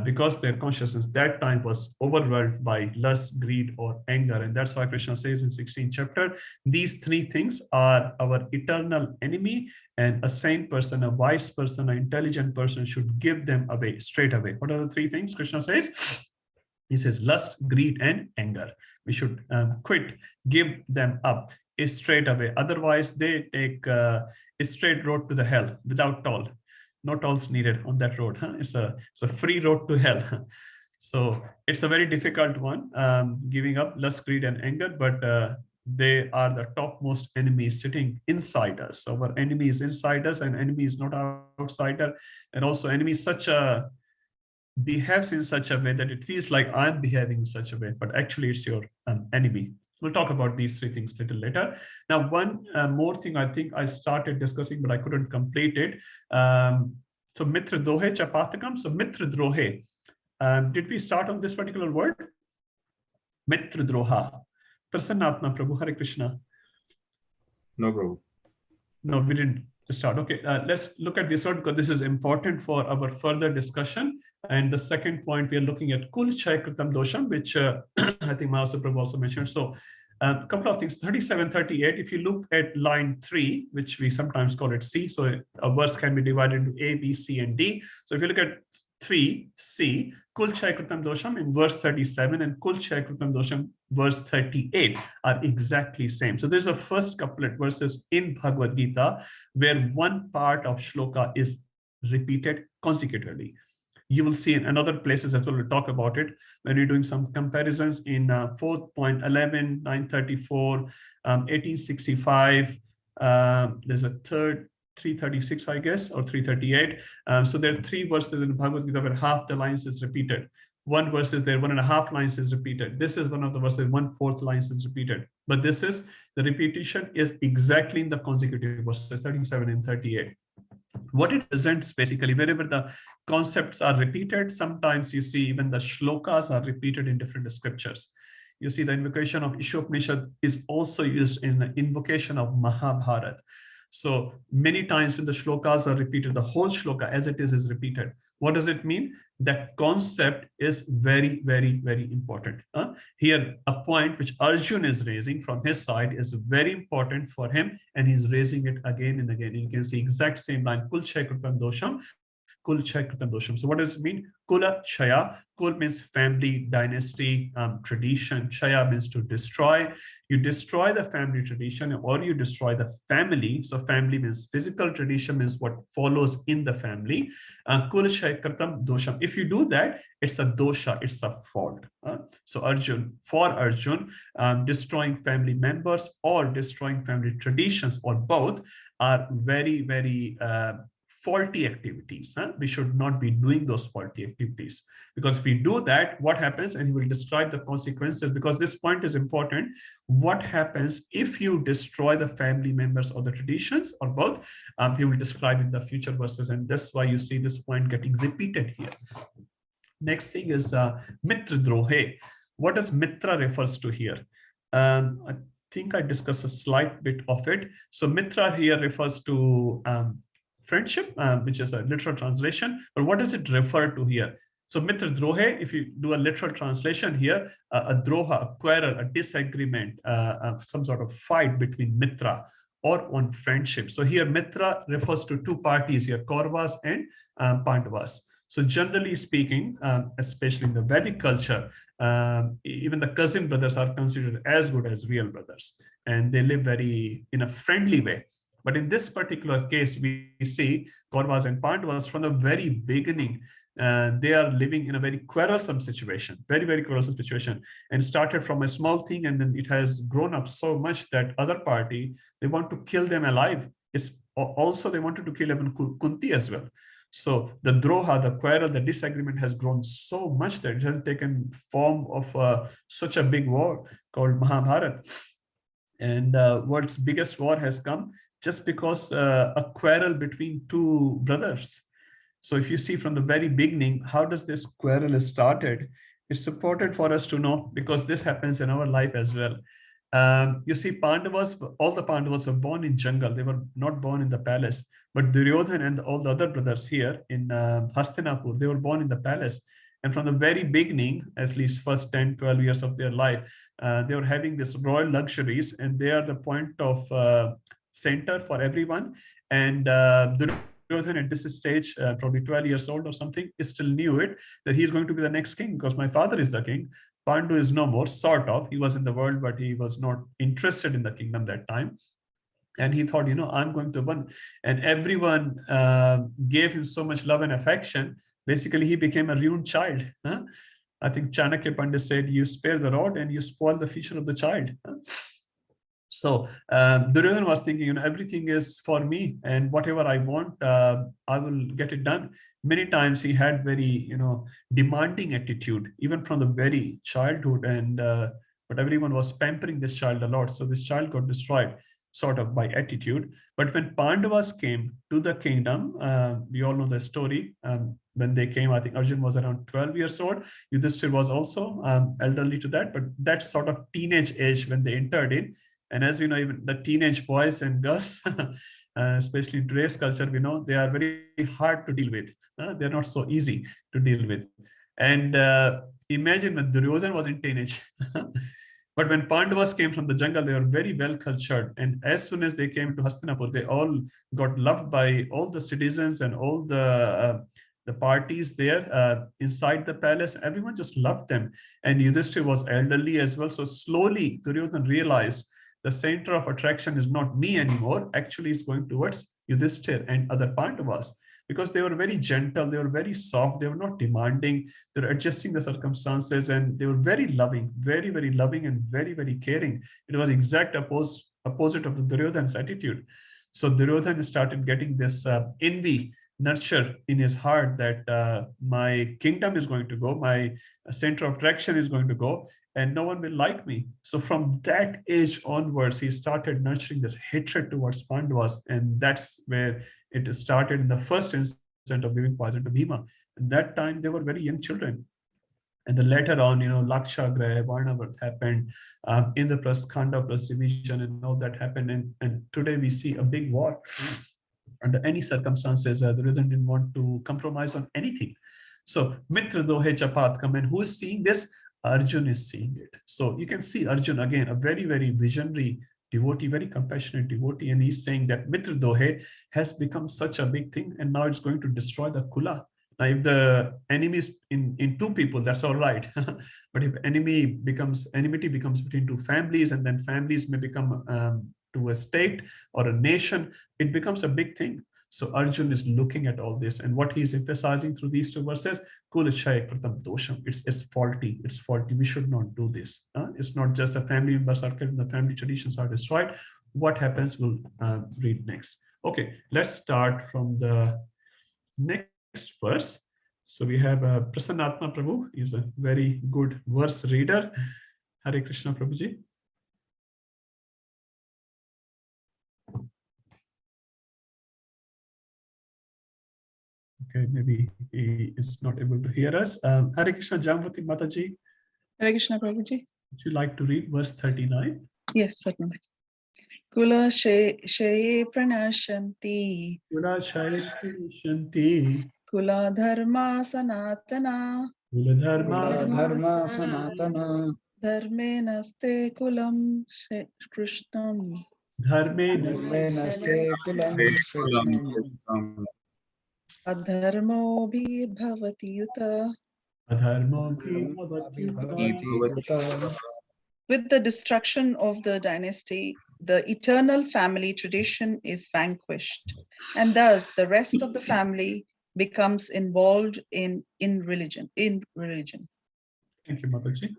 Because their consciousness that time was overwhelmed by lust, greed, or anger. And that's why Krishna says in 16th chapter, these three things are our eternal enemy, and a sane person, a wise person, an intelligent person should give them away straight away. What are the three things Krishna says? He says lust, greed, and anger. We should quit, give them up straight away. Otherwise, they take a straight road to the hell without toll. No tolls needed on that road. Huh? It's a free road to hell. So it's a very difficult one, giving up lust, greed, and anger, but they are the topmost enemies sitting inside us. So our enemy is inside us, and enemy is not outsider. And also enemy behaves in such a way that it feels like I'm behaving in such a way, but actually it's your enemy. We'll talk about these three things a little later. Now, one more thing I think I started discussing, but I couldn't complete it. So mitra dohe chapatakam. So mitra drohe. Did we start on this particular word? Mitra droha. Prasannatma Prabhu, Hare Krishna. No, Prabhu. No, we didn't start. Okay, let's look at this word because this is important for our further discussion. And the second point, we are looking at kul chay kritam dosham, which I think Mahasa Prabhu also mentioned. So a couple of things, 37, 38, if you look at line 3, which we sometimes call it C, so a verse can be divided into A, B, C, and D. So if you look at 3C, kul chay kritam dosham in verse 37 and kul chay kritam dosham verse 38 are exactly same. So there's a first couplet verses in Bhagavad Gita where one part of shloka is repeated consecutively. You will see in another places as well, we'll talk about it when you're doing some comparisons in 4.11, 934, 1865. There's a third 336, I guess, or 338. So there are three verses in Bhagavad Gita where half the lines is repeated. One verse is there, 1.5 lines is repeated. This is one of the verses, 1/4 lines is repeated. But this is, the repetition is exactly in the consecutive verses, 37 and 38. What it presents basically, wherever the concepts are repeated, sometimes you see even the shlokas are repeated in different scriptures. You see the invocation of Ishopanishad is also used in the invocation of Mahabharata. So many times when the shlokas are repeated, the whole shloka as it is repeated. What does it mean? That concept is very, very, very important. Here, a point which Arjun is raising from his side is very important for him, and he's raising it again and again. You can see exact same line, Kul Chay Kritam Dosham, Kul Chay Kritam Dosham. So what does it mean? Kula Chaya. Kul means family, dynasty, tradition. Chaya means to destroy. You destroy the family tradition or you destroy the family. So family means physical, tradition means what follows in the family. Kul Chay Kritam Dosham. If you do that, it's a dosha, it's a fault. So for Arjun, destroying family members or destroying family traditions or both are very, very faulty activities. We should not be doing those faulty activities, because if we do that, what happens? And he will describe the consequences, because this point is important. What happens if you destroy the family members or the traditions, or both? He will describe in the future verses, and that's why you see this point getting repeated here. Next thing is mitra drohe. What does mitra refers to here? I think I discussed a slight bit of it. So mitra here refers to friendship, which is a literal translation. But what does it refer to here? So mitra drohe, if you do a literal translation here, a droha, a quarrel, a disagreement, some sort of fight between mitra or on friendship. So here mitra refers to two parties here, Kauravas and Pandavas. So generally speaking, especially in the Vedic culture, even the cousin brothers are considered as good as real brothers, and they live very in a friendly way. But in this particular case, we see Kauravas and Pandavas from the very beginning, they are living in a very quarrelsome situation, very, very quarrelsome situation, and started from a small thing, and then it has grown up so much that other party, they want to kill them alive. It's also, they wanted to kill even Kunti as well. So the droha, the quarrel, the disagreement has grown so much that it has taken form of such a big war called Mahabharata. And world's biggest war has come just because a quarrel between two brothers. So if you see from the very beginning, how does this quarrel started? It's important for us to know, because this happens in our life as well. You see, Pandavas, all the Pandavas were born in jungle. They were not born in the palace. But Duryodhana and all the other brothers here in Hastinapur, they were born in the palace. And from the very beginning, at least first 10, 12 years of their life, they were having this royal luxuries, and they are the point of center for everyone. And Duryodhana at this stage, probably 12 years old or something, still knew it, that he's going to be the next king, because my father is the king. Pandu is no more, sort of. He was in the world, but he was not interested in the kingdom that time. And he thought, I'm going to win. And everyone gave him so much love and affection. Basically, he became a ruined child. I think Chanakya Pandit said, you spare the rod and you spoil the future of the child. So Duryodhana was thinking, everything is for me, and whatever I want, I will get it done. Many times he had very, demanding attitude, even from the very childhood, and but everyone was pampering this child a lot. So this child got destroyed sort of by attitude. But when Pandavas came to the kingdom, we all know the story. When they came, I think Arjun was around 12 years old. Yudhishthira was also elderly to that, but that sort of teenage age when they entered in. And as we know, even the teenage boys and girls, especially in today's culture, we know they are very hard to deal with. They're not so easy to deal with. And imagine when Duryodhana was in teenage. But when Pandavas came from the jungle, they were very well cultured. And as soon as they came to Hastinapur, they all got loved by all the citizens and all the parties there inside the palace. Everyone just loved them. And Yudhishthira was elderly as well. So slowly, Duryodhana realized the center of attraction is not me anymore. Actually, it's going towards Yudhishthira and other Pandavas, because they were very gentle, they were very soft, they were not demanding, they were adjusting the circumstances, and they were very loving, very, very loving, and very, very caring. It was exact opposite of the Duryodhana's attitude. So Duryodhana started getting this envy, nurture in his heart that my kingdom is going to go, my center of attraction is going to go, and no one will like me. So from that age onwards, he started nurturing this hatred towards Pandavas, and that's where it started in the first incident of giving poison to Bhima. At that time, they were very young children. And then later on, Lakshagraha, Varnavat happened, Indra Khanda plus division, and all that happened. And today we see a big war. Under any circumstances, Duryodhana didn't want to compromise on anything. So Mitra Dohe Chapat come, and who is seeing this? Arjun is seeing it. So you can see Arjun again, a very, very visionary devotee, very compassionate devotee, and he's saying that Mitra Dohe has become such a big thing, and now it's going to destroy the Kula. Now, if the enemy is in two people, that's all right. But if enmity becomes between two families, and then families may become to a state or a nation, it becomes a big thing. So Arjun is looking at all this, and what he's emphasizing through these two verses, it's faulty. It's faulty. We should not do this. It's not just the family members are killed, the family traditions are destroyed. What happens? We'll read next. Okay, let's start from the next verse. So we have Prasannatma Prabhu. He's a very good verse reader. Hare Krishna, Prabhuji. Okay, maybe he is not able to hear us. Hare Krishna, Jamvati Mataji. Hare Krishna, Prabhuji. Would you like to read verse 39? Yes, certainly. Kula shaye pranashanti. Kula shaye pranashanti. Kula dharma sanatana. Kula dharma sanatana. Dharme naste kulam krishnam. Dharme naste kulam krishnam. Adharmo bhi bhavati yuta. With the destruction of the dynasty, the eternal family tradition is vanquished, and thus the rest of the family becomes involved in religion. Thank you, Mataji.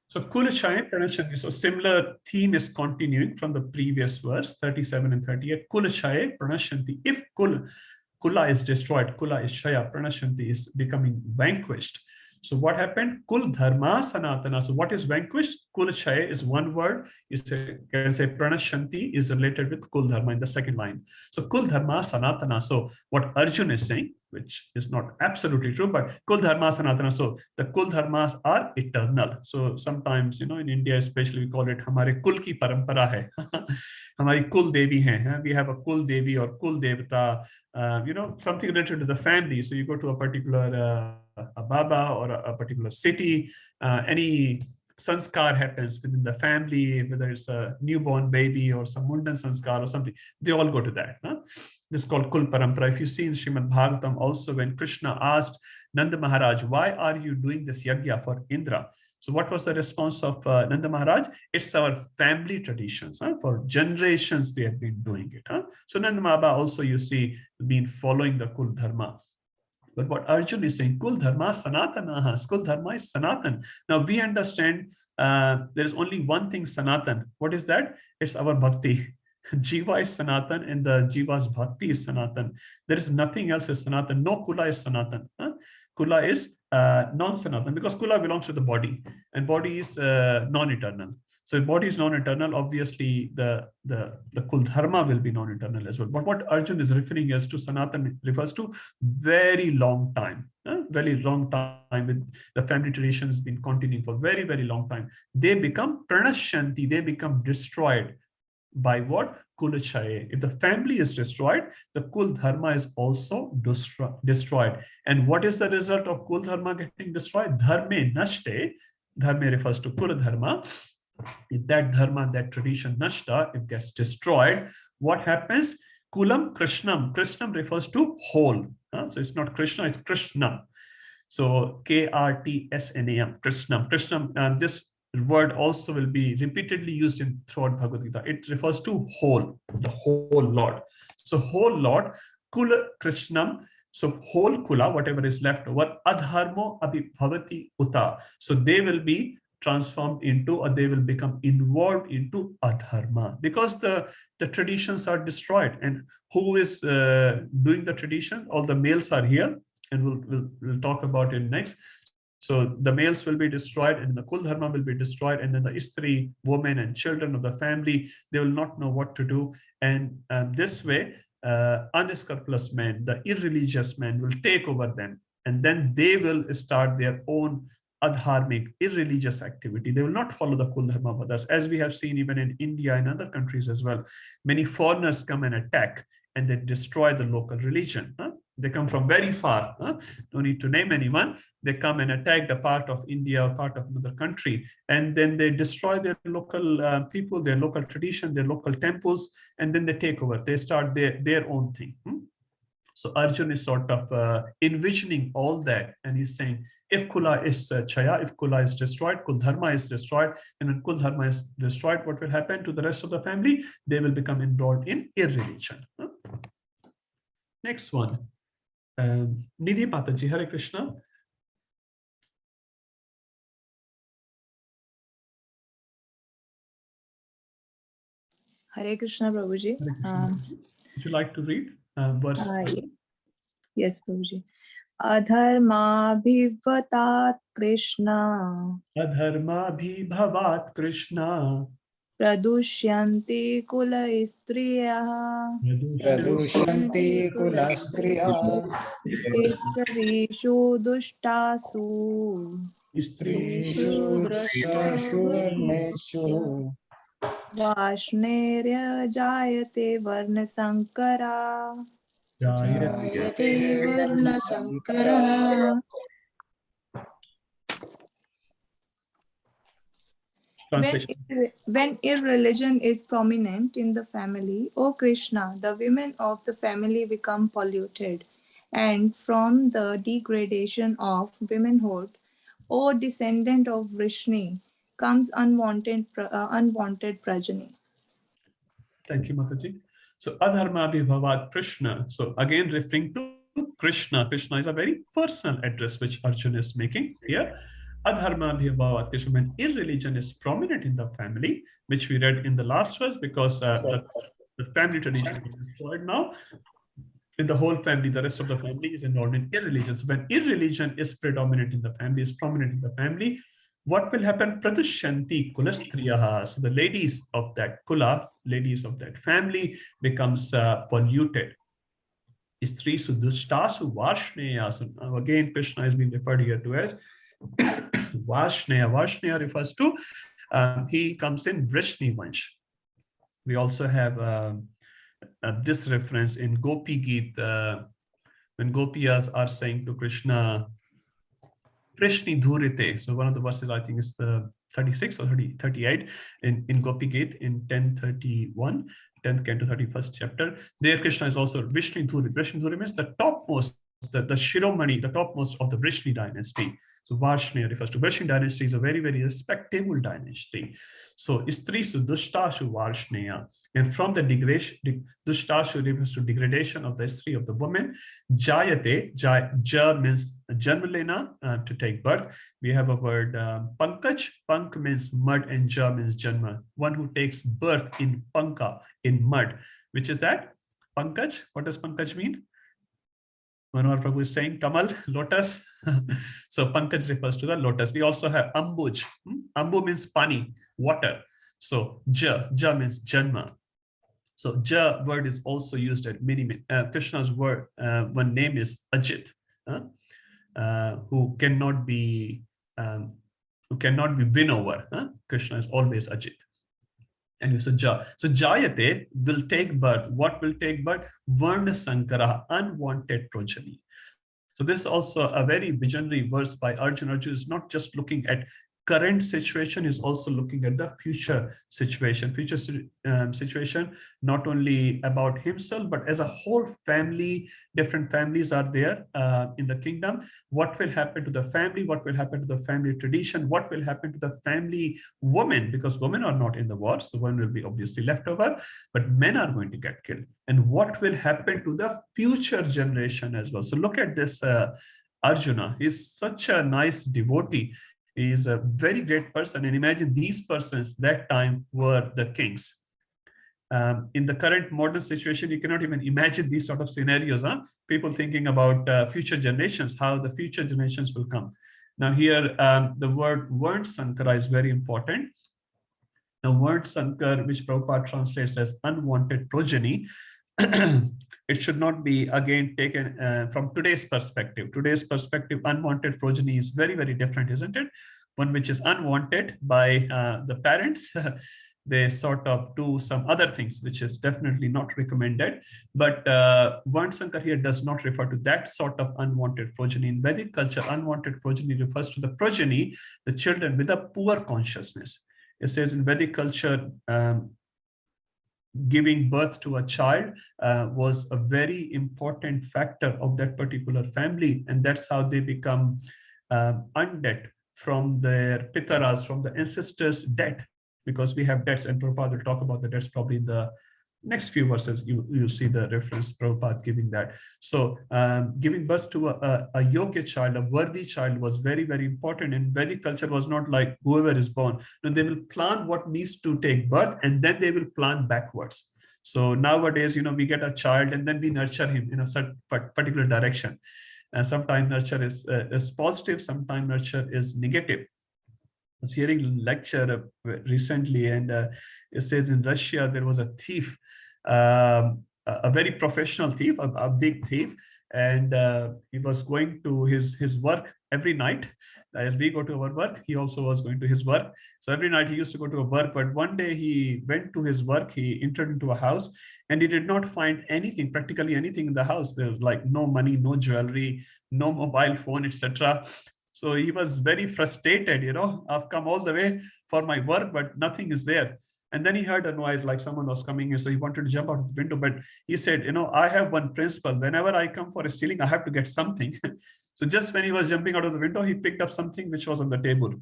So Kula Shaye Pranashanti. So similar theme is continuing from the previous verse, 37 and 38. Kula Shaye Pranashanti. If Kula is destroyed, Kula is Shaya, Pranashanti is becoming vanquished. So what happened? Kul Dharma Sanatana. So what is vanquished? Kul Shaya is one word. You can say Pranashanti is related with Kul Dharma in the second line. So Kul Dharma Sanatana. So what Arjun is saying, which is not absolutely true, but Kul Dharma Sanatana. So the Kul Dharmas are eternal. So sometimes, in India especially, we call it Hamare Kul ki Parampara hai. Hamari Kul Devi hai. We have a Kul Devi or Kul Devata, something related to the family. So you go to a particular a Baba or a particular city, any sanskar happens within the family, whether it's a newborn baby or some mundan sanskar or something, they all go to that. This is called Kul Parampara. If you see in Srimad Bhagavatam also, when Krishna asked Nanda Maharaj, why are you doing this yajna for Indra? So what was the response of Nanda Maharaj? It's our family traditions. For generations, we have been doing it. So Nanda Maharaj also, you see, been following the Kul Dharma. But what Arjun is saying, Kul Dharma Sanatana, Kul Dharma is Sanatan. Now we understand there is only one thing Sanatan. What is that? It's our Bhakti. Jiva is Sanatan and the Jiva's Bhakti is Sanatan. There is nothing else is Sanatan. No Kula is Sanatan. Kula is non-Sanatan because Kula belongs to the body and body is non-eternal. So if body is non-eternal, obviously the Kul Dharma will be non-eternal as well. But what Arjun is referring as to Sanatan refers to very long time. Very long time with the family tradition has been continuing for very, very long time. They become pranashanti, they become destroyed. By what? Kula Shaye. If the family is destroyed, the Kul Dharma is also destroyed. And what is the result of Kul Dharma getting destroyed? Dharme nashte. Dharme refers to Kula Dharma. If that dharma, that tradition nashta, it gets destroyed, what happens? Kulam Krishnam. Krishnam refers to whole. So it's not Krishna, it's Krishna. So Krtsnam, Krishnam. Krishnam, this word also will be repeatedly used throughout Bhagavad Gita. It refers to whole, the whole Lord. So whole Lord, Kula Krishnam. So whole Kula, whatever is left over, Adharmo Abhibhavati Uta. So they will be transformed into, or they will become involved into adharma because the traditions are destroyed. And who is doing the tradition? All the males are here, and we'll talk about it next. So the males will be destroyed, and the Kul Dharma will be destroyed, and then the Istri, women and children of the family, they will not know what to do. And this way, unscrupulous men, the irreligious men will take over them, and then they will start their own adharmic, irreligious activity. They will not follow the Kul Dharma of others, as we have seen even in India and other countries as well. Many foreigners come and attack, and they destroy the local religion. They come from very far. No need to name anyone. They come and attack the part of India or part of another country, and then they destroy their local people, their local tradition, their local temples, and then they take over. They start their own thing. So Arjun is sort of envisioning all that, and he's saying, if Kula is Chaya, if Kula is destroyed, Kul Dharma is destroyed, and when Kul Dharma is destroyed, what will happen to the rest of the family? They will become involved in irreligion. Next one, Nidhi Mataji, Hare Krishna. Hare Krishna, Prabhuji. Would you like to read verse? Yes, Prabhuji. Adharma bhivatat Krishna. Adharma bhivavat Krishna. Pradushyanti kula istriyah. Pradushanti kulastriya. Istrishu dushtasu. Strishu drashtashu varneshu. Vashnerya jayate varna sankara. Jayate varna sankara. When irreligion is prominent in the family, O Krishna, the women of the family become polluted, and from the degradation of womanhood, O descendant of Vrishni, comes unwanted progeny. Thank you, Mataji. So Adharma bhivavat Krishna. So again referring to Krishna. Krishna is a very personal address which Arjuna is making here. Adharma bhivavat Krishna, when irreligion is prominent in the family, which we read in the last verse, because the family tradition is destroyed now. In the whole family, the rest of the family is involved in irreligion. So when irreligion is predominant in the family, is prominent in the family, what will happen? Pradushyanti kulastriyaha. So the ladies of that kula, ladies of that family, becomes polluted. Istrisu dushtasu varshneya. So again, Krishna has been referred here to as Varshneya. Varshneya refers to he comes in Vrishni Vansh. We also have this reference in Gopi Geet when Gopiyas are saying to Krishna, Krishni Dhurite. So one of the verses, I think, is the 36 or 38 in Gopi Geet in 1031, 10th canto, 31st chapter. There Krishna is also Vishnu Dhuri. Vishnu Dhuri means the topmost, the Shiromani, the topmost of the Vrishni dynasty. So Varshneya refers to Vrishni dynasty, is a very, very respectable dynasty. So Istrisu Dushtashu Varshneya. And from the degradation, Dushtashu refers to degradation of the history of the woman. Jayate, Ja means Janmalena, to take birth. We have a word Pankaj. Pank means mud and Ja means Janma. One who takes birth in Panka, in mud. Which is that? Pankaj. What does Pankaj mean? Manohar Prabhu is saying Kamal, lotus. So Pankaj refers to the lotus. We also have Ambuj. Ambu means pani, water. So Ja means Janma. So Ja word is also used at many. Krishna's word, one name is Ajit, who cannot be win over. Krishna is always Ajit. And so Ja. So Jayate will take birth. What will take birth? Varna Sankara, unwanted progeny. So this is also a very visionary verse by Arjuna. Arjuna is not just looking at current situation, is also looking at the future situation. Future situation, not only about himself, but as a whole family, different families are there in the kingdom. What will happen to the family? What will happen to the family tradition? What will happen to the family women? Because women are not in the war, so women will be obviously left over, but men are going to get killed. And what will happen to the future generation as well? So look at this Arjuna. He's such a nice devotee. He is a very great person. And imagine these persons that time were the kings. In the current modern situation, you cannot even imagine these sort of scenarios. People thinking about future generations, how the future generations will come. Now here, the word Vard Sankara is very important. The word Sankar, which Prabhupada translates as unwanted progeny, it should not be again taken from today's perspective. Today's perspective, unwanted progeny is very, very different, isn't it? One which is unwanted by the parents. They sort of do some other things, which is definitely not recommended. But Vard Sankar here does not refer to that sort of unwanted progeny. In Vedic culture, unwanted progeny refers to the progeny, the children with a poor consciousness. It says in Vedic culture, giving birth to a child was a very important factor of that particular family. And that's how they become undead from their pitaras, from the ancestors' debt, because we have debts, and Prabhupada will talk about the debts probably in the next few verses. You see the reference Prabhupada giving that. So giving birth to a Yogya child, a worthy child, was very, very important. And Vedic culture was not like whoever is born. No, they will plan what needs to take birth, and then they will plan backwards. So nowadays, we get a child and then we nurture him in a certain particular direction. And sometimes nurture is positive, sometimes nurture is negative. I was hearing a lecture recently, and it says in Russia there was a thief, a very professional thief, a big thief, and he was going to his work every night. As we go to our work, he also was going to his work. So every night he used to go to work, but one day he went to his work, he entered into a house, and he did not find anything, practically anything in the house. There was like no money, no jewelry, no mobile phone, etc. So he was very frustrated, I've come all the way for my work, but nothing is there. And then he heard a noise like someone was coming in. So he wanted to jump out of the window, but he said, I have one principle. Whenever I come for a stealing, I have to get something. So just when he was jumping out of the window, he picked up something which was on the table.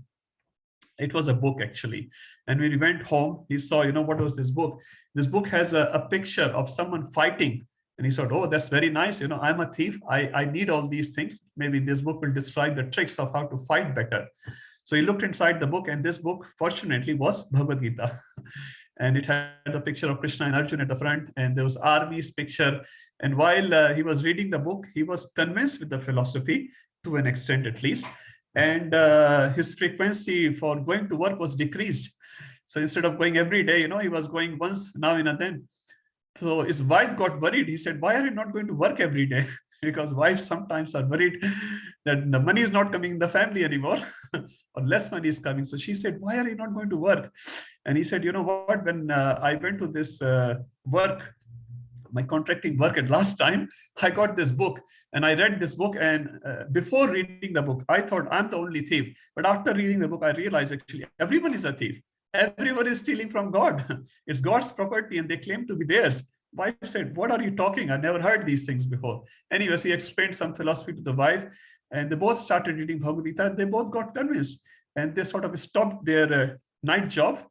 It was a book, actually. And when he went home, he saw, what was this book? This book has a picture of someone fighting. And he thought, oh, that's very nice. I'm a thief. I need all these things. Maybe this book will describe the tricks of how to fight better. So he looked inside the book, and this book, fortunately, was Bhagavad Gita. And it had a picture of Krishna and Arjuna at the front, and there was army's picture. And while he was reading the book, he was convinced with the philosophy, to an extent at least. And his frequency for going to work was decreased. So instead of going every day, he was going once now and then. So his wife got worried. He said, why are you not going to work every day? Because wives sometimes are worried that the money is not coming in the family anymore, or less money is coming. So she said, why are you not going to work? And he said, you know what, when I went to this work, my contracting work at last time, I got this book and I read this book. And before reading the book, I thought I'm the only thief. But after reading the book, I realized actually everyone is a thief. Everyone is stealing from God. It's God's property and they claim to be theirs. Wife said, what are you talking? I never heard these things before. Anyways, he explained some philosophy to the wife, and they both started reading Bhagavad Gita, and they both got convinced. And they sort of stopped their night job.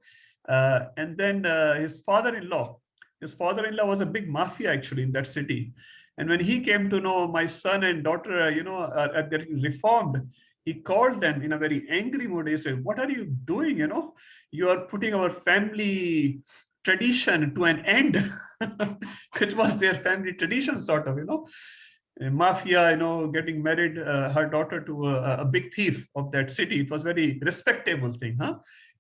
And then his father-in-law was a big mafia actually in that city. And when he came to know my son and daughter, are getting reformed, he called them in a very angry mood. He said, what are you doing? You are putting our family tradition to an end. It was their family tradition, sort of, a mafia, getting married, her daughter to a big thief of that city. It was very respectable thing, huh?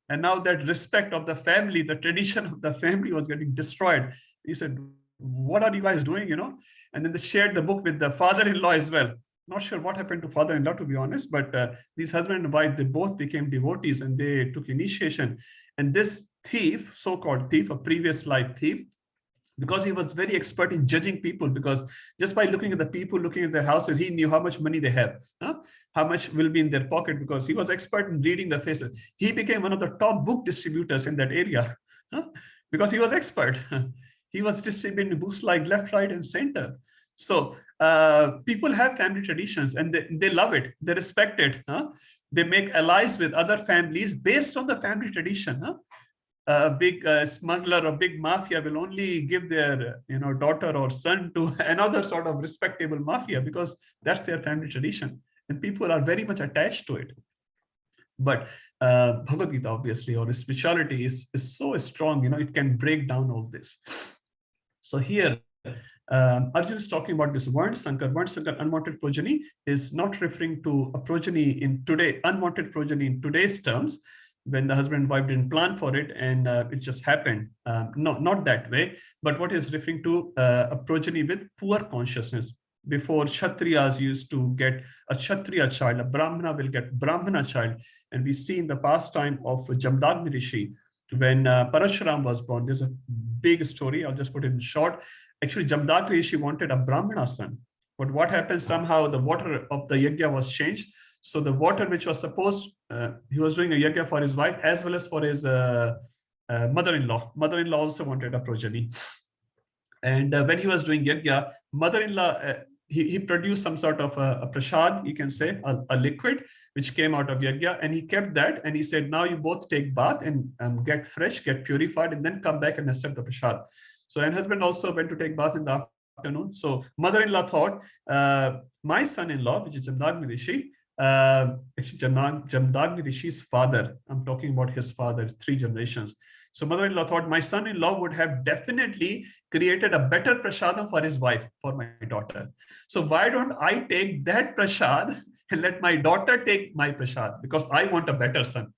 And now that respect of the family, the tradition of the family was getting destroyed. He said, what are you guys doing, And then they shared the book with the father-in-law as well. Not sure what happened to father-in-law, to be honest, but these husband and wife, they both became devotees and they took initiation. And this thief, so-called thief, a previous life thief, because he was very expert in judging people, because just by looking at the people, looking at their houses, he knew how much money they have, how much will be in their pocket, because he was expert in reading the faces. He became one of the top book distributors in that area, because he was expert. He was distributing books like left, right, and center. So people have family traditions and they love it. They respect it. They make allies with other families based on the family tradition. A big smuggler or big mafia will only give their daughter or son to another sort of respectable mafia because that's their family tradition. And people are very much attached to it. But Bhagavad Gita, obviously, or spirituality is so strong, it can break down all this. So here, Arjuna is talking about this Varna Sankar. Varna Sankar, unwanted progeny, is not referring to a progeny in today, unwanted progeny in today's terms, when the husband and wife didn't plan for it and it just happened. No, not that way. But what is referring to a progeny with poor consciousness. Before, Kshatriyas used to get a Kshatriya child, a Brahmana will get Brahmana child. And we see in the pastime of Jamdagni Rishi, when Parashuram was born, there's a big story. I'll just put it in short. Actually, Jamdagni Rishi wanted a Brahmana son. But what happened? Somehow the water of the yajna was changed. So the water which was supposed, he was doing a yajna for his wife as well as for his mother-in-law. Mother-in-law also wanted a progeny. And when he was doing yajna, mother-in-law, he produced some sort of a prasad, you can say, a liquid, which came out of yajna. And he kept that and he said, now you both take bath and get fresh, get purified, and then come back and accept the prasad. So, and husband also went to take bath in the afternoon. So mother-in-law thought, my son-in-law, which is Jamdagni Rishi, actually Jamdagni Rishi's father, I'm talking about his father, 3 generations. So mother-in-law thought my son-in-law would have definitely created a better prasadam for his wife, for my daughter. So why don't I take that prasad and let my daughter take my prasad, because I want a better son.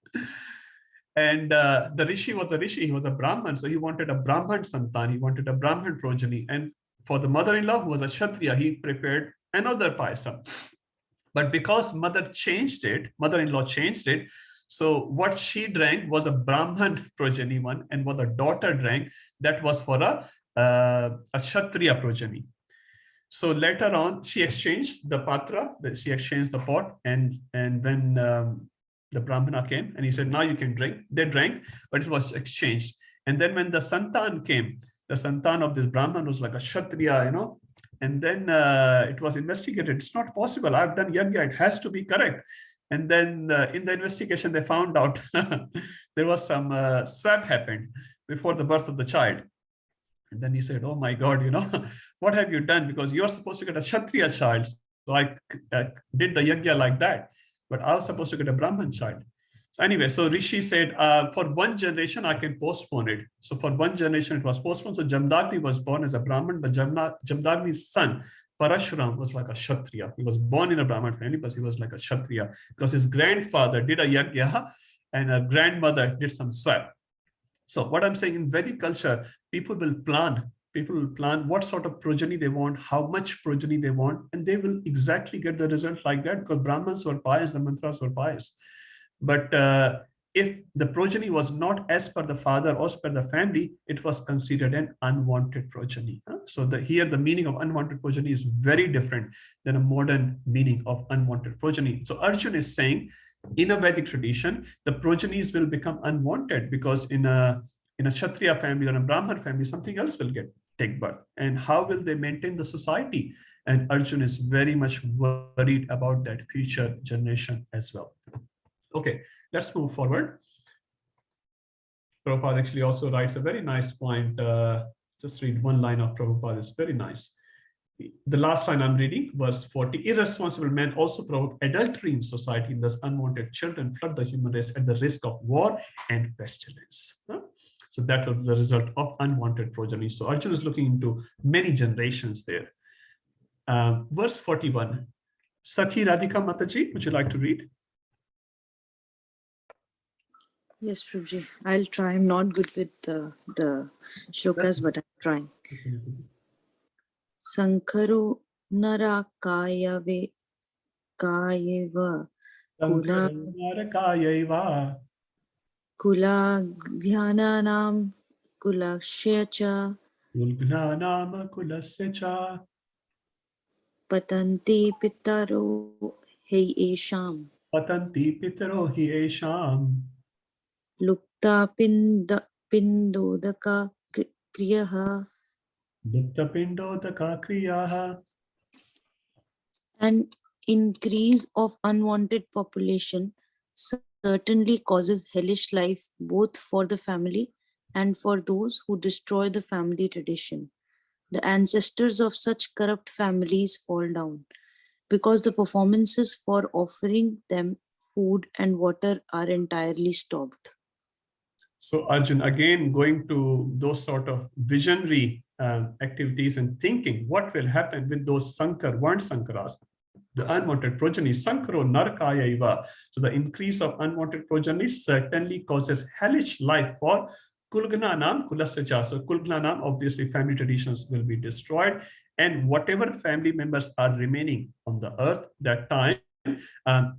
And the Rishi was a Rishi, he was a Brahman, so he wanted a Brahman santan, he wanted a Brahman progeny. And for the mother-in-law, who was a Kshatriya, he prepared another payasam. But because mother-in-law changed it, so what she drank was a Brahman progeny one, and what the daughter drank, that was for a Kshatriya progeny. So later on, she exchanged the patra, she exchanged the pot, and when the Brahmana came and he said, now you can drink. They drank, but it was exchanged. And then when the Santan came, the Santan of this Brahman was like a Kshatriya, you know, and then it was investigated. It's not possible. I've done yajna. It has to be correct. And then in the investigation, they found out there was some swap happened before the birth of the child. And then he said, oh my God, you know, what have you done? Because you're supposed to get a Kshatriya child. So I did the yajna like that, but I was supposed to get a Brahman child. So anyway, so Rishi said, for 1 generation, I can postpone it. So for 1 generation, it was postponed. So Jamdagni was born as a Brahman, but Jamdagni's son, Parashuram, was like a Kshatriya. He was born in a Brahman family, but he was like a Kshatriya because his grandfather did a yajna and a grandmother did some swap. So what I'm saying, in Vedic culture, people will plan what sort of progeny they want, how much progeny they want, and they will exactly get the result like that, because Brahmins were pious, the mantras were pious. But if the progeny was not as per the father or as per the family, it was considered an unwanted progeny. So here the meaning of unwanted progeny is very different than a modern meaning of unwanted progeny. So Arjuna is saying, in a Vedic tradition, the progenies will become unwanted, because in a Kshatriya family or a Brahman family, something else will take birth. And how will they maintain the society? And Arjuna is very much worried about that future generation as well. Okay, let's move forward. Prabhupada actually also writes a very nice point. Just read one line of Prabhupada, it's very nice. The last line I'm reading, verse 40, irresponsible men also provoke adultery in society, and thus unwanted children flood the human race at the risk of war and pestilence. So that was the result of unwanted progeny. So Arjuna is looking into many generations there. Verse 41, Sakhi Radhika Mataji, would you like to read? Yes, Prabhuji. I'll try. I'm not good with the shlokas, but I'm trying. Sankharo nara kayave kayeva kula dhyananam kulasya cha patanti pitaro hi esham lukta pindodaka kriyaha. An increase of unwanted population certainly causes hellish life both for the family and for those who destroy the family tradition. The ancestors of such corrupt families fall down because the performances for offering them food and water are entirely stopped. So Arjun, again, going to those sort of visionary activities and thinking what will happen with those Varna Sankaras, the unwanted progeny, Sankaro Narkaya Iva. So the increase of unwanted progeny certainly causes hellish life for Kulgnanam Kulasya. So Kulgnanam, obviously family traditions will be destroyed, and whatever family members are remaining on the earth that time,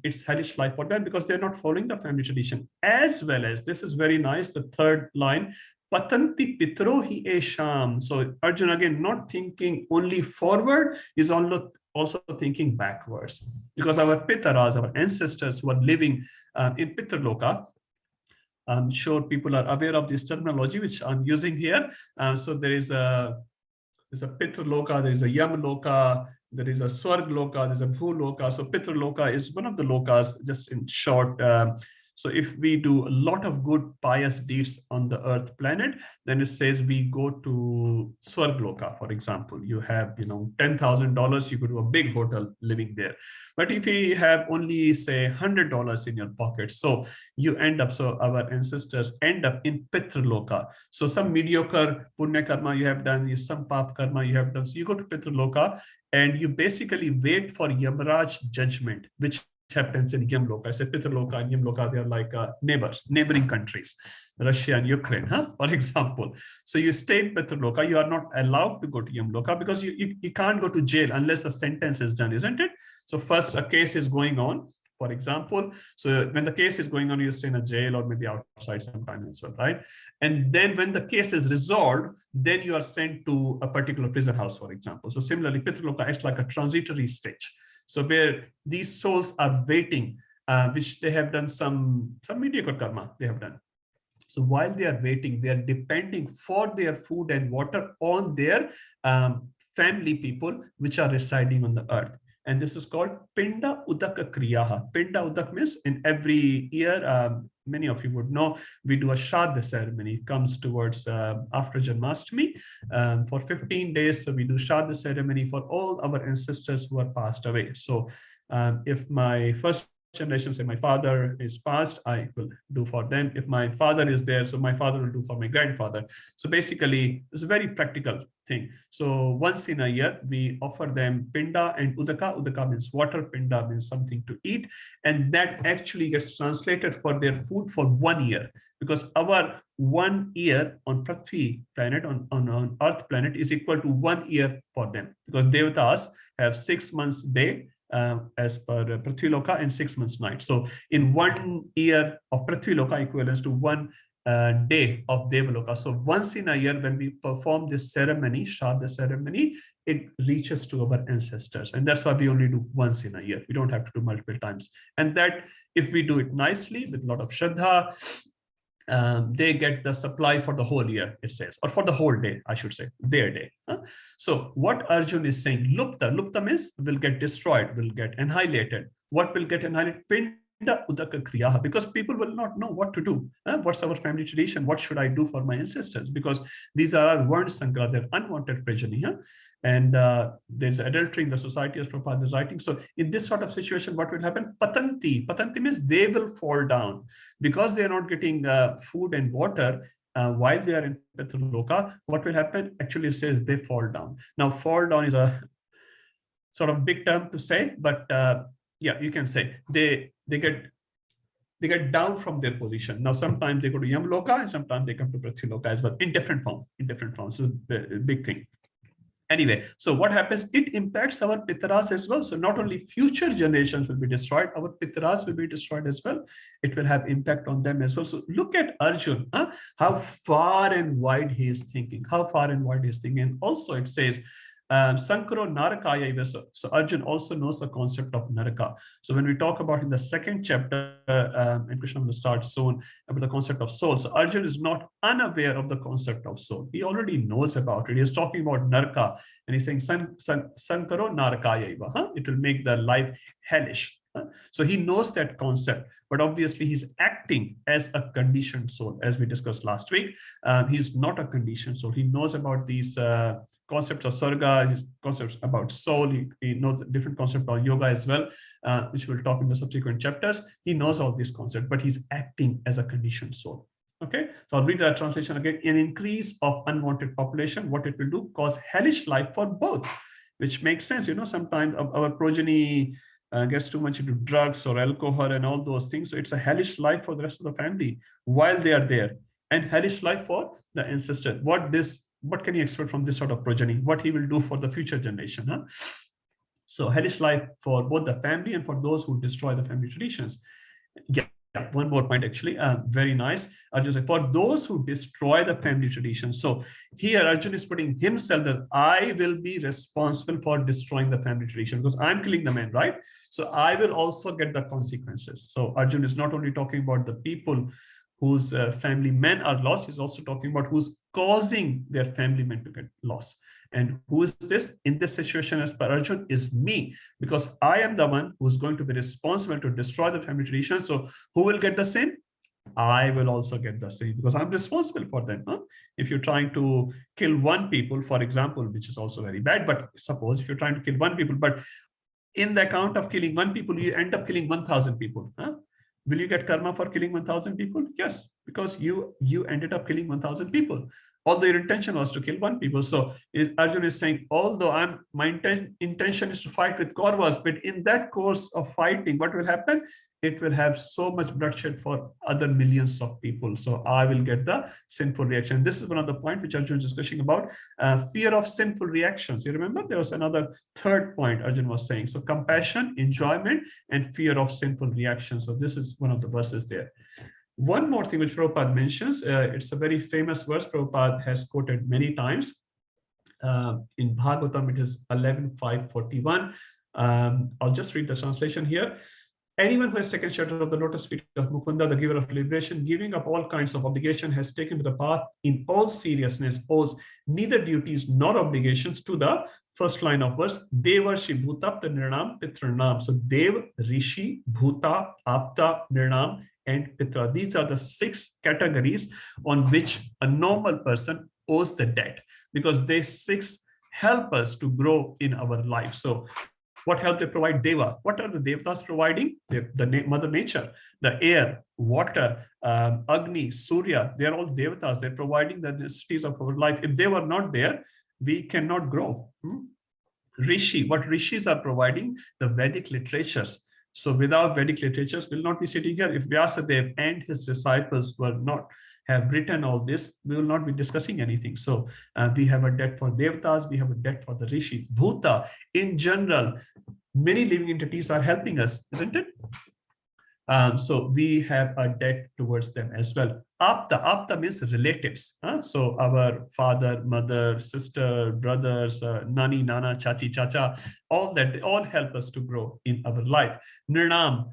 it's hellish life for them because they're not following the family tradition. As well as, this is very nice, the third line, Patanti Pitrohi Esham. So Arjuna, again, not thinking only forward, is also thinking backwards, because our Pitaras, our ancestors who are living in Triloka, I'm sure people are aware of this terminology which I'm using here. So there's a Pitraloka, there is a Yamaloka, there is a Swarg Loka, there's a Bhu Loka. So Pitraloka is one of the lokas, just in short. So if we do a lot of good pious deeds on the earth planet, then it says we go to Swargloka, for example. You have, $10,000, you could do a big hotel living there. But if you have only, say, $100 in your pocket, so you end up, so our ancestors end up in Pitraloka. So some mediocre punya karma you have done, some pap karma you have done. So you go to Pitraloka and you basically wait for Yamaraj judgment, which happens in Yamloka. I said Pitraloka and Yamloka, they are like neighboring countries, Russia and Ukraine, for example. So you stay in Pitraloka, you are not allowed to go to Yamloka because you can't go to jail unless the sentence is done, isn't it? So first a case is going on, for example. So when the case is going on, you stay in a jail or maybe outside sometime as well, right? And then when the case is resolved, then you are sent to a particular prison house, for example. So similarly, Pitraloka is like a transitory stage. So where these souls are waiting, which they have done some mediocre karma they have done. So while they are waiting, they are depending for their food and water on their family people, which are residing on the earth. And this is called Pinda Udaka Kriyaha. Pinda Udak means in every year, many of you would know, we do a Shraddha ceremony. It comes towards after Janmashtami. For 15 days, so we do Shraddha ceremony for all our ancestors who are passed away. So if my first generation, say my father is passed, I will do for them. If my father is there, so my father will do for my grandfather. So basically, it's a very practical thing. So once in a year, we offer them Pinda and Udaka. Udaka means water, Pinda means something to eat. And that actually gets translated for their food for 1 year. Because our 1 year on Prithvi planet, on Earth planet, is equal to 1 year for them. Because Devatas have 6 months day, as per Triloka, and 6 months night. So in 1 year of Triloka equivalents to 1 day of Devaloka. So once in a year, when we perform this ceremony, Shraddha ceremony, it reaches to our ancestors. And that's why we only do once in a year. We don't have to do multiple times. And that if we do it nicely with a lot of Shraddha, they get the supply for the whole year, it says, or for the whole day, I should say, their day. So what Arjun is saying, Lupta means will get destroyed, will get annihilated. What will get annihilated? Pinda Udaka Kriyaha, because people will not know what to do. What's our family tradition? What should I do for my ancestors? Because these are our Varna Sankara, they're unwanted progeny. And there's adultery in the society, as Prabhupada is writing. So in this sort of situation, what will happen? Patanti means they will fall down because they are not getting food and water while they are in Pitraloka. What will happen? Actually, it says they fall down. Now, fall down is a sort of big term to say, but yeah, you can say they get down from their position. Now, sometimes they go to Yamloka and sometimes they come to Prithviloka as well in different forms. So a big thing. Anyway, so what happens? It impacts our Pitras as well. So not only future generations will be destroyed, our Pitras will be destroyed as well. It will have impact on them as well. So look at Arjun, how far and wide he is thinking, And also it says, Sankaro Narakaya. So Arjun also knows the concept of Naraka. So when we talk about in the second chapter, and Krishna will start soon about the concept of soul. So Arjun is not unaware of the concept of soul. He already knows about it. He is talking about Naraka, and he's saying Sankaro Narakaya. It will make the life hellish. So he knows that concept, but obviously he's acting as a conditioned soul, as we discussed last week. He's not a conditioned soul. He knows about these concepts of Sarga, his concepts about soul. He knows the different concepts of yoga as well, which we'll talk in the subsequent chapters. He knows all these concepts, but he's acting as a conditioned soul. Okay, so I'll read that translation again. An increase of unwanted population, what it will do? Cause hellish life for both, which makes sense. Sometimes our progeny gets too much into drugs or alcohol and all those things. So it's a hellish life for the rest of the family while they are there, and hellish life for the ancestor. What can you expect from this sort of progeny? What he will do for the future generation? So hellish life for both the family and for those who destroy the family traditions. Yeah, one more point actually, very nice. Arjun said, for those who destroy the family tradition. So here Arjun is putting himself that I will be responsible for destroying the family tradition because I'm killing the man, right? So I will also get the consequences. So Arjun is not only talking about the people whose family men are lost. He's also talking about who's causing their family men to get lost. And who is this? In this situation, as per Arjun, is me, because I am the one who's going to be responsible to destroy the family tradition. So who will get the sin? I will also get the same, because I'm responsible for them. If you're trying to kill one people, for example, which is also very bad, but suppose if you're trying to kill one people, but in the account of killing one people, you end up killing 1,000 people. Will you get karma for killing 1,000 people? Yes, because you ended up killing 1,000 people. Although your intention was to kill one people. So Arjun is saying, although my intention is to fight with Kauravas, but in that course of fighting, what will happen? It will have so much bloodshed for other millions of people. So I will get the sinful reaction. This is one of the points which Arjun is discussing about, fear of sinful reactions. You remember there was another third point Arjun was saying. So compassion, enjoyment, and fear of sinful reactions. So this is one of the verses there. One more thing which Prabhupada mentions, it's a very famous verse Prabhupada has quoted many times. In Bhagavatam, it is 11.5.41. I'll just read the translation here. Anyone who has taken shelter of the lotus feet of Mukunda, the giver of liberation, giving up all kinds of obligation, has taken to the path in all seriousness, owes neither duties nor obligations to the first line of verse, Devarshi Bhutapta Nirnam Pitranam. So Dev, Rishi, Bhuta, Apta, Nirnam, and Pitra. These are the 6 categories on which a normal person owes the debt, because they 6 help us to grow in our life. So what help they provide? Deva. What are the Devatas providing? The Mother Nature, the air, water, Agni, Surya, they are all Devatas. They're providing the necessities of our life. If they were not there, we cannot grow. Rishi, what Rishis are providing? The Vedic literatures. So without Vedic literatures, we'll not be sitting here. If Vyasadeva and his disciples were not have written all this, we will not be discussing anything. So we have a debt for Devatas, we have a debt for the Rishi. Bhuta, in general, many living entities are helping us, isn't it? So we have a debt towards them as well. Apta means relatives. So our father, mother, sister, brothers, nani, nana, chachi, chacha, all that, they all help us to grow in our life. Nirnam,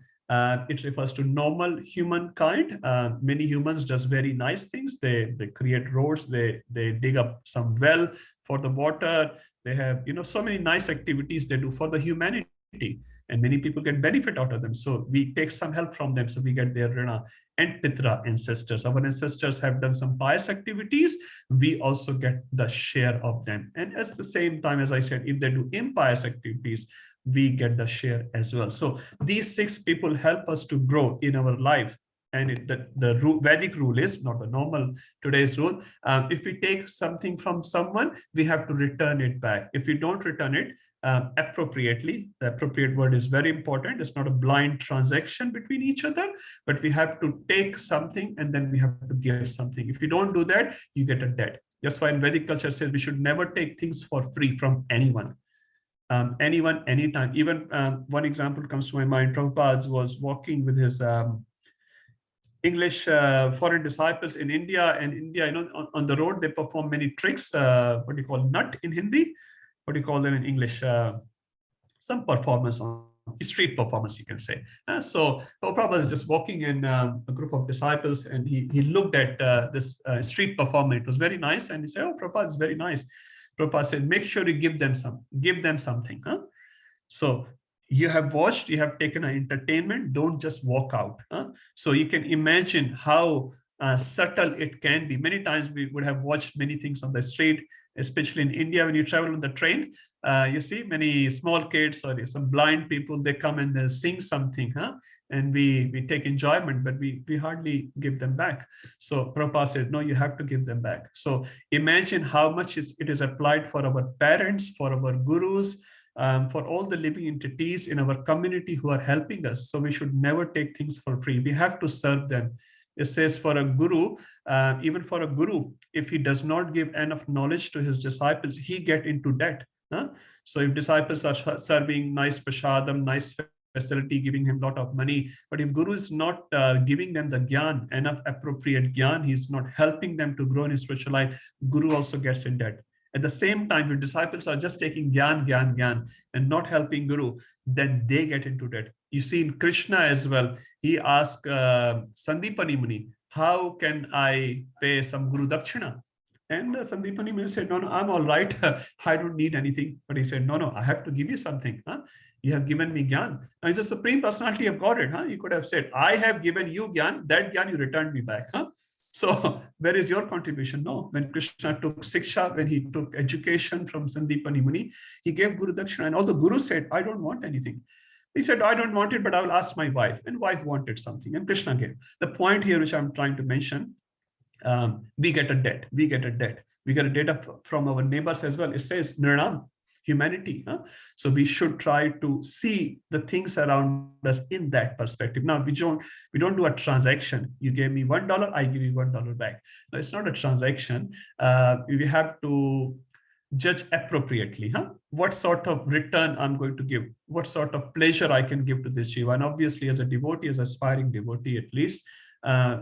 it refers to normal humankind. Many humans does very nice things. They create roads, they dig up some well for the water. They have, so many nice activities they do for the humanity. And many people get benefit out of them. So we take some help from them. So we get their Rina. And Pitra, ancestors. Our ancestors have done some pious activities. We also get the share of them. And at the same time, as I said, if they do impious activities, we get the share as well. So these 6 people help us to grow in our life. And the Vedic rule is not the normal today's rule. If we take something from someone, we have to return it back. If we don't return it appropriately, the appropriate word is very important. It's not a blind transaction between each other, but we have to take something and then we have to give something. If you don't do that, you get a debt. That's why in Vedic culture says we should never take things for free from anyone. Anyone, anytime. Even one example comes to my mind. Prabhupada was walking with his English foreign disciples in India, and India, on the road, they perform many tricks. What do you call nut in Hindi? What do you call them in English? Some performance, street performance, you can say. So Prabhupada is just walking in a group of disciples, and he looked at this street performance. It was very nice, and he said, "Oh, Prabhupada is very nice." Prabhupada said, "Make sure you give them something." So you have watched, you have taken an entertainment, don't just walk out. So you can imagine how subtle it can be. Many times we would have watched many things on the street, especially in India. When you travel on the train, you see many small kids or some blind people, they come and they sing something, and we take enjoyment, but we hardly give them back. So Prabhupada said, no, you have to give them back. So imagine how much it is applied for our parents, for our gurus, for all the living entities in our community who are helping us. So we should never take things for free. We have to serve them. It says for a guru, even for a guru, if he does not give enough knowledge to his disciples, he get into debt. So if disciples are serving nice prashadam, nice facility, giving him a lot of money, but if guru is not giving them the gyan, enough appropriate gyan, he's not helping them to grow in his spiritual life, guru also gets in debt. At the same time, if disciples are just taking gyan, and not helping guru, then they get into debt. You see in Krishna as well, he asked Sandipani Muni, how can I pay some Guru Dakshina? And Sandipani Muni said, no, I'm all right. I don't need anything. But he said, no, I have to give you something. You have given me Gyan. Now, he's the Supreme Personality of Godhead. You could have said, I have given you Gyan. That Gyan you returned me back. So where is your contribution? No. When Krishna took Siksha, when he took education from Sandipani Muni, he gave Guru Dakshina. And all the Guru said, I don't want anything. He said, I don't want it, but I will ask my wife. And wife wanted something. And Krishna gave. The point here, which I'm trying to mention, we get a debt. We get a debt from our neighbors as well. It says Nirnam, humanity. So we should try to see the things around us in that perspective. Now we don't do a transaction. You gave me $1, I give you $1 back. No, it's not a transaction. We have to judge appropriately. What sort of return I'm going to give? What sort of pleasure I can give to this Jiva? And obviously, as a devotee, as aspiring devotee at least,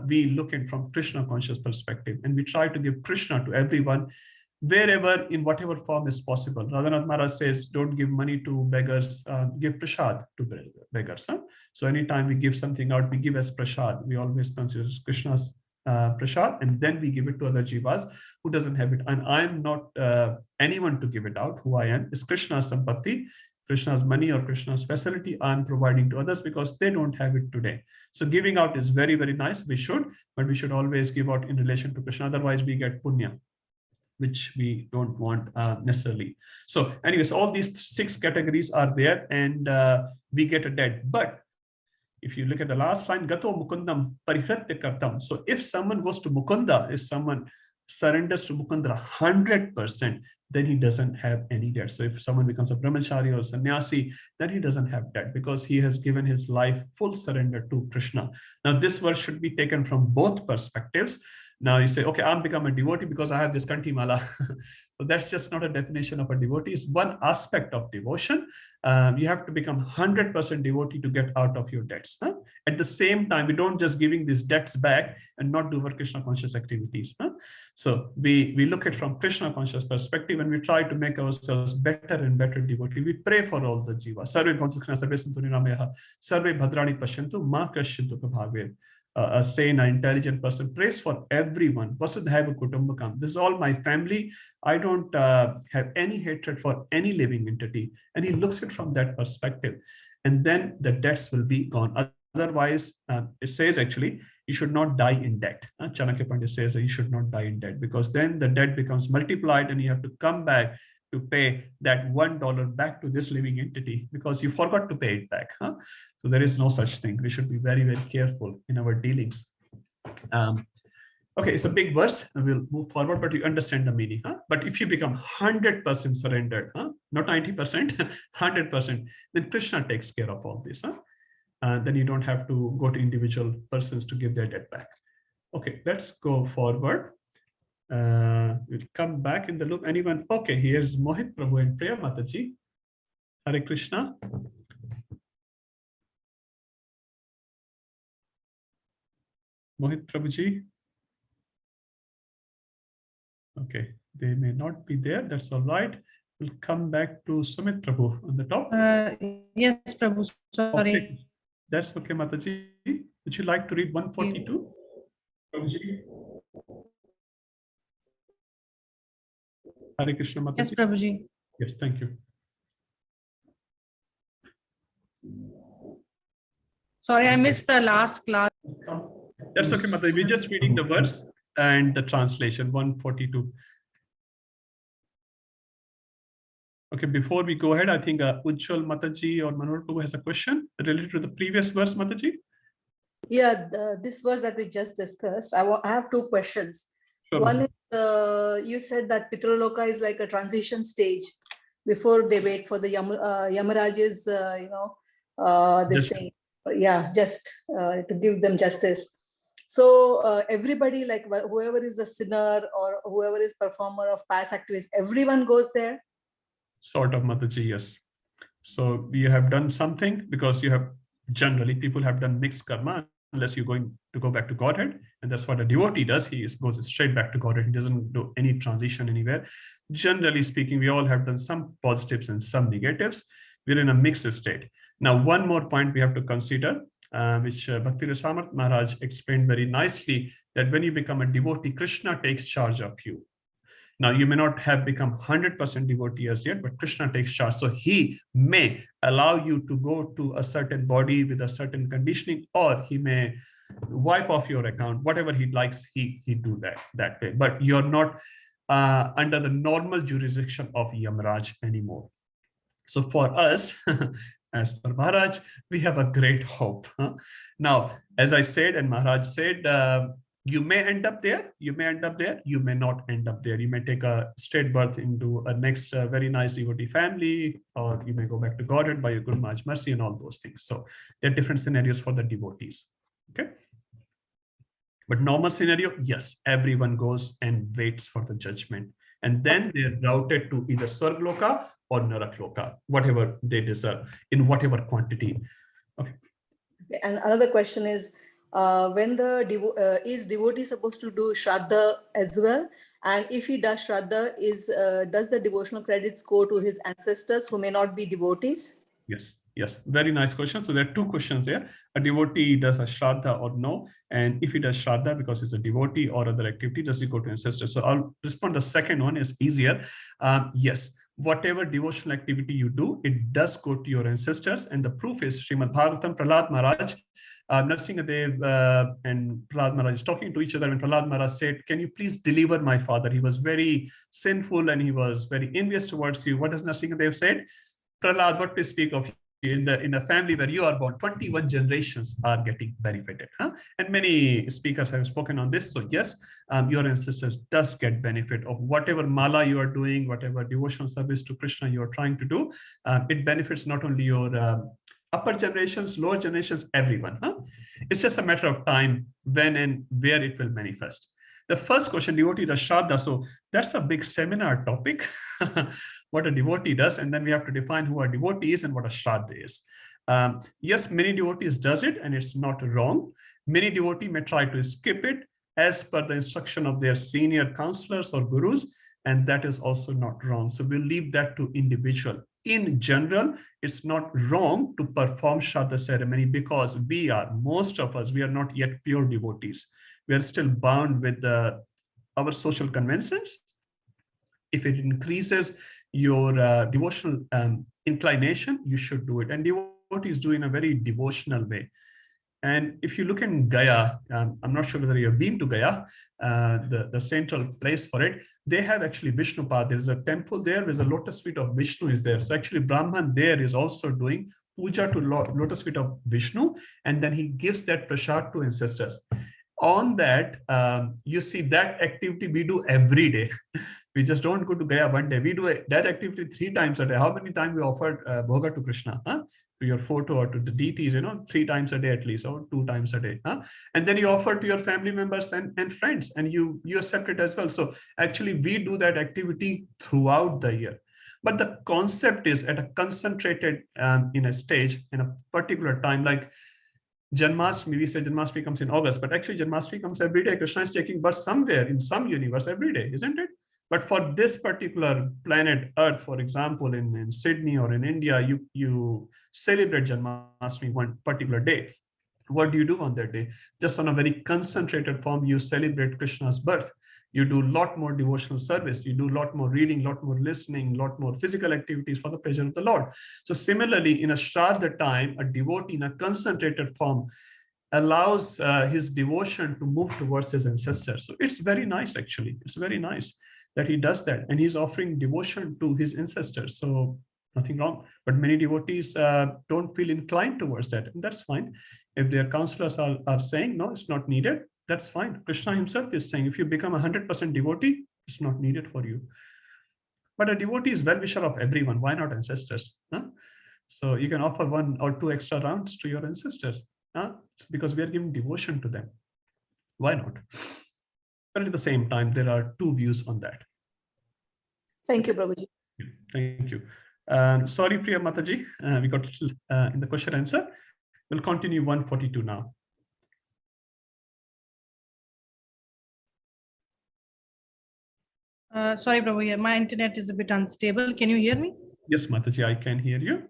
we look at from Krishna conscious perspective, and we try to give Krishna to everyone, wherever, in whatever form is possible. Radhanath Maharaj says, don't give money to beggars, give prasad to beggars. So anytime we give something out, we give as prasad. We always consider Krishna's prasad, and then we give it to other jivas who doesn't have it. And I'm not anyone to give it out. Who I am is Krishna's sampatti, Krishna's money or Krishna's facility I'm providing to others because they don't have it today. So giving out is very, very nice. We should, but we should always give out in relation to Krishna. Otherwise we get punya, which we don't want necessarily. So anyways, all these 6 categories are there, and we get a debt. But if you look at the last line, Gato Mukundam Parihratya Kartam. So if someone goes to Mukunda, if someone surrenders to Mukunda 100%, then he doesn't have any debt. So if someone becomes a brahmachari or sannyasi, then he doesn't have debt because he has given his life full surrender to Krishna. Now this verse should be taken from both perspectives. Now you say, okay, I'm become a devotee because I have this kanti mala. So that's just not a definition of a devotee. It's one aspect of devotion. You have to become 100% devotee to get out of your debts. At the same time, we don't just giving these debts back and not do our Krishna conscious activities. So we look at from Krishna conscious perspective, and we try to make ourselves better and better devotee. We pray for all the jivas. Sarve bhansukna sarve santuni rameha sarve bhadrani pasyantu ma kasyintu prabhavev. A sane, intelligent person prays for everyone. Vasudhaiva kutumbakam. This is all my family. I don't have any hatred for any living entity. And he looks at it from that perspective. And then the debts will be gone. Otherwise, it says actually, you should not die in debt. Chanakya Pandit says that you should not die in debt, because then the debt becomes multiplied and you have to come back to pay that $1 back to this living entity because you forgot to pay it back. So there is no such thing. We should be very, very careful in our dealings. Okay, it's a big verse, and we'll move forward, but you understand the meaning. But if you become 100% surrendered, not 90%, 100%, then Krishna takes care of all this. Then you don't have to go to individual persons to give their debt back. Okay, let's go forward. We'll come back in the loop. Anyone? Okay, here's Mohit Prabhu and Priya Mataji. Hare Krishna. Mohit Prabhuji. Okay, they may not be there. That's all right. We'll come back to Sumit Prabhu on the top. Yes, Prabhu. Sorry. Okay. That's okay, Mataji. Would you like to read 142? Prabhuji. Hare Krishna, Mataji. Yes, Prabhuji. Yes, thank you. Sorry, I missed the last class. That's okay, Mataji. We're just reading the verse and the translation, 142. Okay, before we go ahead, I think Ujjwal Mataji or Manohar Prabhu has a question related to the previous verse, Mataji. Yeah, this verse that we just discussed, I have 2 questions. Sure. One is, you said that Triloka is like a transition stage before they wait for the Yamaraj's, this thing. Yeah, just to give them justice. So everybody, like whoever is a sinner or whoever is performer of past activities, everyone goes there? Sort of, Mataji, yes. So you have done something because you have generally people have done mixed karma unless you're going to go back to Godhead. And that's what a devotee does. He goes straight back to Godhead. He doesn't do any transition anywhere. Generally speaking, we all have done some positives and some negatives. We're in a mixed state. Now, one more point we have to consider. which Bhakti Rasamart Maharaj explained very nicely, that when you become a devotee, Krishna takes charge of you. Now, you may not have become 100% devotee as yet, but Krishna takes charge. So he may allow you to go to a certain body with a certain conditioning, or he may wipe off your account. Whatever he likes, he do that way. But you're not under the normal jurisdiction of Yamaraj anymore. So for us, as per Maharaj, we have a great hope. Now, as I said, and Maharaj said, you may end up there, you may end up there, you may not end up there. You may take a straight birth into a next very nice devotee family, or you may go back to Godhead by your Guru Maharaj's mercy and all those things. So there are different scenarios for the devotees. Okay. But normal scenario, yes, everyone goes and waits for the judgment. And then they're routed to either Swargloka or Narakloka, whatever they deserve, in whatever quantity. Okay. And another question is, when the is devotee supposed to do Shraddha as well? And if he does Shraddha, does the devotional credits go to his ancestors who may not be devotees? Yes, yes, very nice question. So there are two questions here. A devotee does a Shraddha or no? And if he does Shraddha because he's a devotee or other activity, does he go to ancestors? So I'll respond. The second one is easier. Yes, whatever devotional activity you do, it does go to your ancestors. And the proof is Srimad Bhagavatam, Prahlad Maharaj, Nrsingadev and Prahlad Maharaj is talking to each other. And Prahlad Maharaj said, can you please deliver my father? He was very sinful and he was very envious towards you. What does Nrsingadev say? Prahlad, what to speak of you in the family where you are born, 21 generations are getting benefited. And many speakers have spoken on this. So yes, your ancestors does get benefit of whatever mala you are doing, whatever devotional service to Krishna you are trying to do. It benefits not only your upper generations, lower generations, everyone. It's just a matter of time when and where it will manifest. The first question, devotee does Shraddha. So that's a big seminar topic, what a devotee does. And then we have to define who are devotees and what a Shraddha is. Yes, many devotees does it and it's not wrong. Many devotees may try to skip it as per the instruction of their senior counselors or gurus. And that is also not wrong. So we'll leave that to individual. In general, it's not wrong to perform Shraddha ceremony because most of us, we are not yet pure devotees. We are still bound with our social conventions. If it increases your devotional inclination, you should do it. And devotees do in a very devotional way. And if you look in Gaya, I'm not sure whether you've been to Gaya, the central place for it, they have actually Vishnupad. There's a temple there, there's a lotus feet of Vishnu is there. So actually Brahman there is also doing puja to lotus feet of Vishnu, and then he gives that prasad to ancestors. On that, you see that activity we do every day. We just don't go to Gaya one day. We do that activity 3 times a day. How many times we offered bhoga to Krishna? To your photo or to the deities, 3 times a day at least, or 2 times a day. And then you offer to your family members and friends, and you accept it as well. So actually we do that activity throughout the year. But the concept is at a concentrated in a stage, in a particular time, like Janmashtami, we say Janmashtami comes in August, but actually Janmashtami comes every day. Krishna is taking birth somewhere in some universe every day, isn't it? But for this particular planet Earth, for example, in Sydney or in India, you celebrate Janmashtami one particular day. What do you do on that day? Just on a very concentrated form, you celebrate Krishna's birth. You do a lot more devotional service. You do a lot more reading, a lot more listening, a lot more physical activities for the pleasure of the Lord. So similarly, in a Shraddha time, a devotee in a concentrated form allows his devotion to move towards his ancestors. So it's very nice, actually. It's very nice that he does that. And he's offering devotion to his ancestors. So nothing wrong. But many devotees don't feel inclined towards that. And that's fine. If their counselors are saying, no, it's not needed, that's fine. Krishna himself is saying, if you become 100% devotee, it's not needed for you. But a devotee is well-wisher of everyone. Why not ancestors? So you can offer 1 or 2 extra rounds to your ancestors because we are giving devotion to them. Why not? But at the same time, there are 2 views on that. Thank you, Prabhuji. Thank you. Sorry, Priya Mataji, we got in the question answer. We'll continue 142 now. Sorry, Prabhu, my internet is a bit unstable. Can you hear me? Yes, Mataji, I can hear you.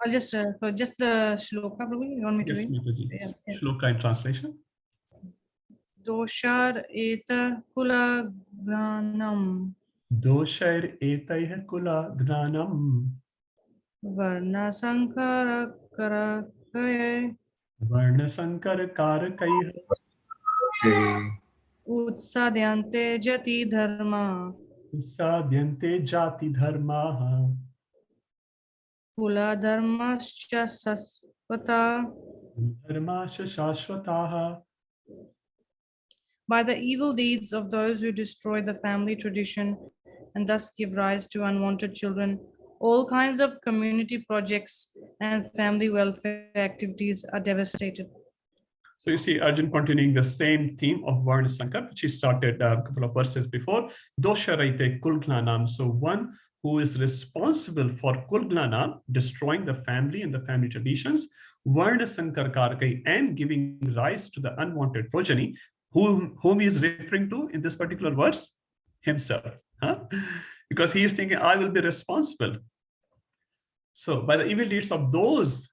I'll just just the shloka, Prabhuji. You want me to Yes, read? Mataji. Yeah. Shloka in translation. Doshar eta kula granam Doshair etaiha kula dhanam varna sankara karakaye varna sankar karakaiha utsadyante jati dharma usadyante jati dharmaha kula dharmascha sasvata. dharmasha shashvataha. By the evil deeds of those who destroy the family tradition and thus give rise to unwanted children, all kinds of community projects and family welfare activities are devastated. So you see Arjun continuing the same theme of Varna Sankar, which he started a couple of verses before. Dosharaite Kulglanam. So one who is responsible for Kulglanam, destroying the family and the family traditions, Varna Sankar Karkai, and giving rise to the unwanted progeny, whom he is referring to in this particular verse? Himself. Huh? Because he is thinking, I will be responsible. So by the evil deeds of those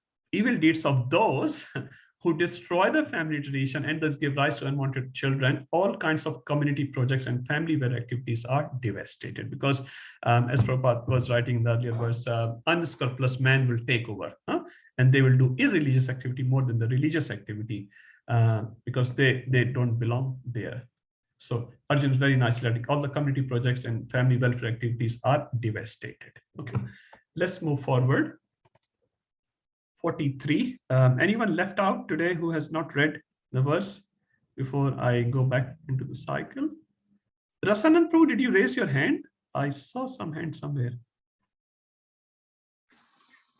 who destroy the family tradition and thus give rise to unwanted children, all kinds of community projects and family welfare activities are devastated. Because as Prabhupada was writing in the earlier verse, unscrupulous man will take over, and they will do irreligious activity more than the religious activity, because they don't belong there. So Arjun is very nicely writing, all the community projects and family welfare activities are devastated. Okay, let's move forward. 43. Anyone left out today who has not read the verse before I go back into the cycle? Rasanan Prabhu, did you raise your hand? I saw some hand somewhere.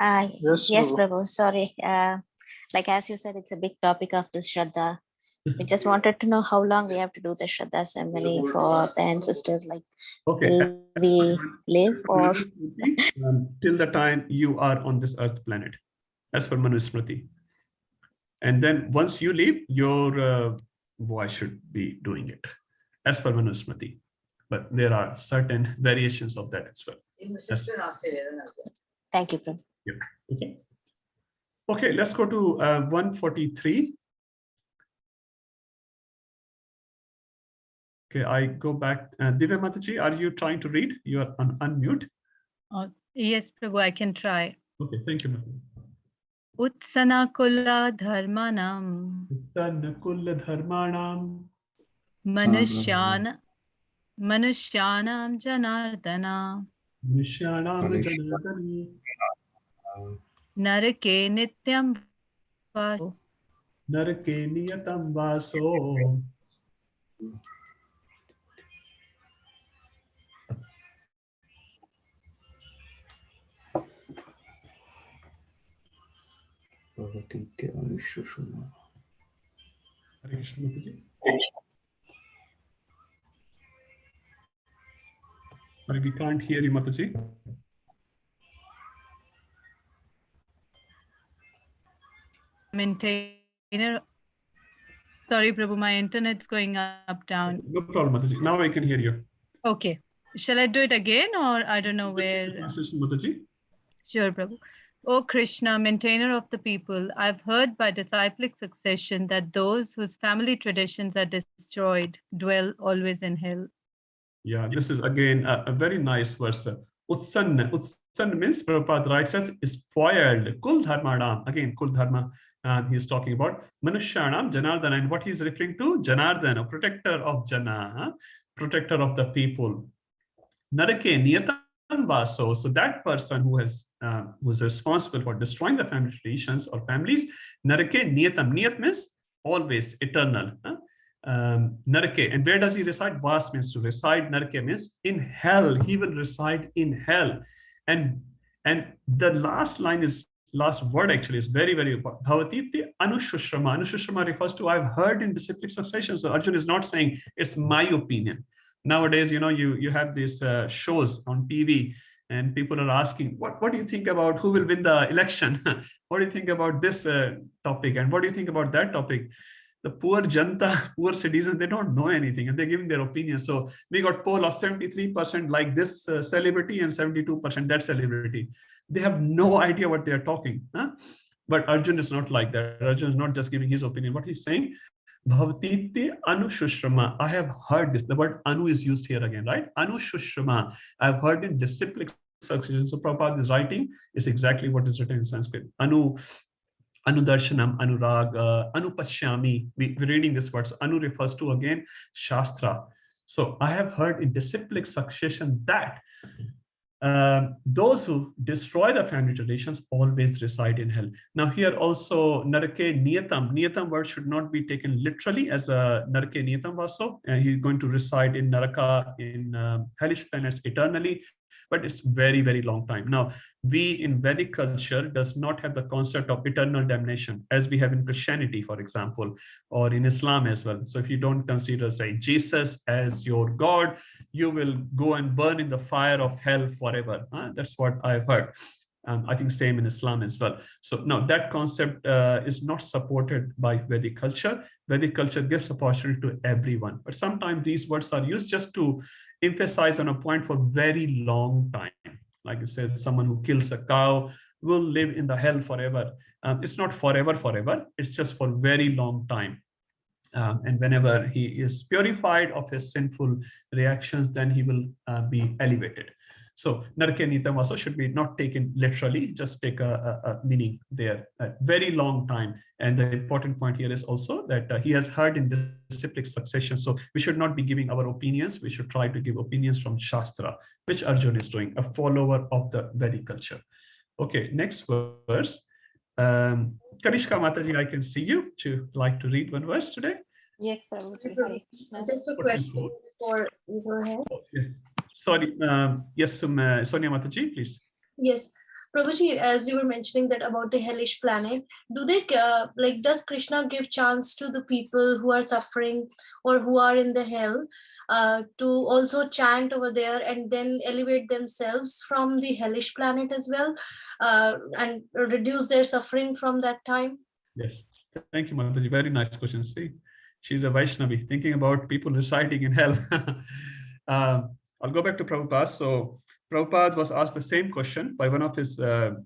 Yes, Prabhu. Sorry. Like as you said, it's a big topic of the Shraddha. We just wanted to know how long we have to do the Shraddha ceremony for the ancestors. Like, okay, will we live or till the time you are on this earth planet, as per Manu Smriti. And then once you leave, your boy should be doing it, as per Manu Smriti. But there are certain variations of that as well. Thank you, Prabhu. Yeah. Okay. Okay, let's go to 143. Okay, I go back. Divya Mataji, are you trying to read? You are on unmute. Yes, Prabhu, I can try. Okay, thank you, Mataji. Utsanakula dharmanam. Utsanakula dharmanam. Manushyanam janardana. Manushyanam janardana. Narake nityam vaso. Narake niyatam vaso. Sorry, we can't hear you, Mataji. Maintainer. Sorry, Prabhu, my internet's going up, down. No problem, Mataji. Now I can hear you. Okay. Shall I do it again, or I don't know where? Mataji. Sure, Prabhu. O Krishna, maintainer of the people, I've heard by disciplic succession that those whose family traditions are destroyed dwell always in hell. Yeah, this is again a very nice verse. Utsanna. Utsanna means Prabhupada writes as spoiled. Kul dharmanam. Again, kul dharma. He's talking about Manushyanam Janardana. And what he's referring to? Janardana, protector of Jana, protector of the people. Narake niyatam vaso. So that person who's responsible for destroying the family traditions or families, narake niyatam. Niyat means always, eternal. Narake. And where does he reside? Vas means to reside. Narake means in hell. He will reside in hell. And the last word actually is very, very important. Bhavatiti anushrama. Anushrama refers to I've heard in disciplic succession. So Arjun is not saying it's my opinion. Nowadays, you have these shows on TV and people are asking, what do you think about who will win the election? What do you think about this topic? And what do you think about that topic? The poor janta, poor citizens, they don't know anything and they're giving their opinion. So we got poll of 73% like this celebrity and 72% that celebrity. They have no idea what they are talking. Huh? But Arjun is not like that. Arjun is not just giving his opinion. What he's saying, Bhavatite Anu Shushrama. I have heard this. The word Anu is used here again, right? Anu Shushrama. I've heard in disciplic succession. So Prabhupada is writing is exactly what is written in Sanskrit. Anudarshanam, Anurag, Anupashyami. We're reading this word. So Anu refers to again Shastra. So I have heard in disciplic succession that those who destroy the family traditions always reside in hell. Now here also Narake Niyatam. Niyatam word should not be taken literally as a Narake Niyatam Vaso. He's going to reside in Naraka, in hellish planets eternally. But it's very, very long time. Now, we in Vedic culture does not have the concept of eternal damnation as we have in Christianity, for example, or in Islam as well. So if you don't consider, say, Jesus as your God, you will go and burn in the fire of hell forever. That's what I've heard. I think same in Islam as well. So no, that concept is not supported by Vedic culture. Vedic culture gives opportunity to everyone. But sometimes these words are used just to emphasize on a point for very long time. Like it says, someone who kills a cow will live in the hell forever. It's not forever. It's just for very long time. And whenever he is purified of his sinful reactions, then he will be elevated. So Narake Niyatam also should be not taken literally, just take a meaning there, a very long time. And the important point here is also that he has heard in disciplic succession. So we should not be giving our opinions. We should try to give opinions from Shastra, which Arjun is doing, a follower of the Vedic culture. Okay, next verse. Kanishka Mataji, I can see you. Would you like to read one verse today? Yes, Prabhuji. Just a question before you go ahead. Oh, yes. Sorry. Yes, Sonia Mataji, please. Yes, Prabhuji, as you were mentioning that about the hellish planet, do they does Krishna give chance to the people who are suffering or who are in the hell to also chant over there and then elevate themselves from the hellish planet as well and reduce their suffering from that time? Yes, thank you, Mataji. Very nice question. See, she's a Vaishnavi thinking about people residing in hell. I'll go back to Prabhupada. So Prabhupada was asked the same question by one of his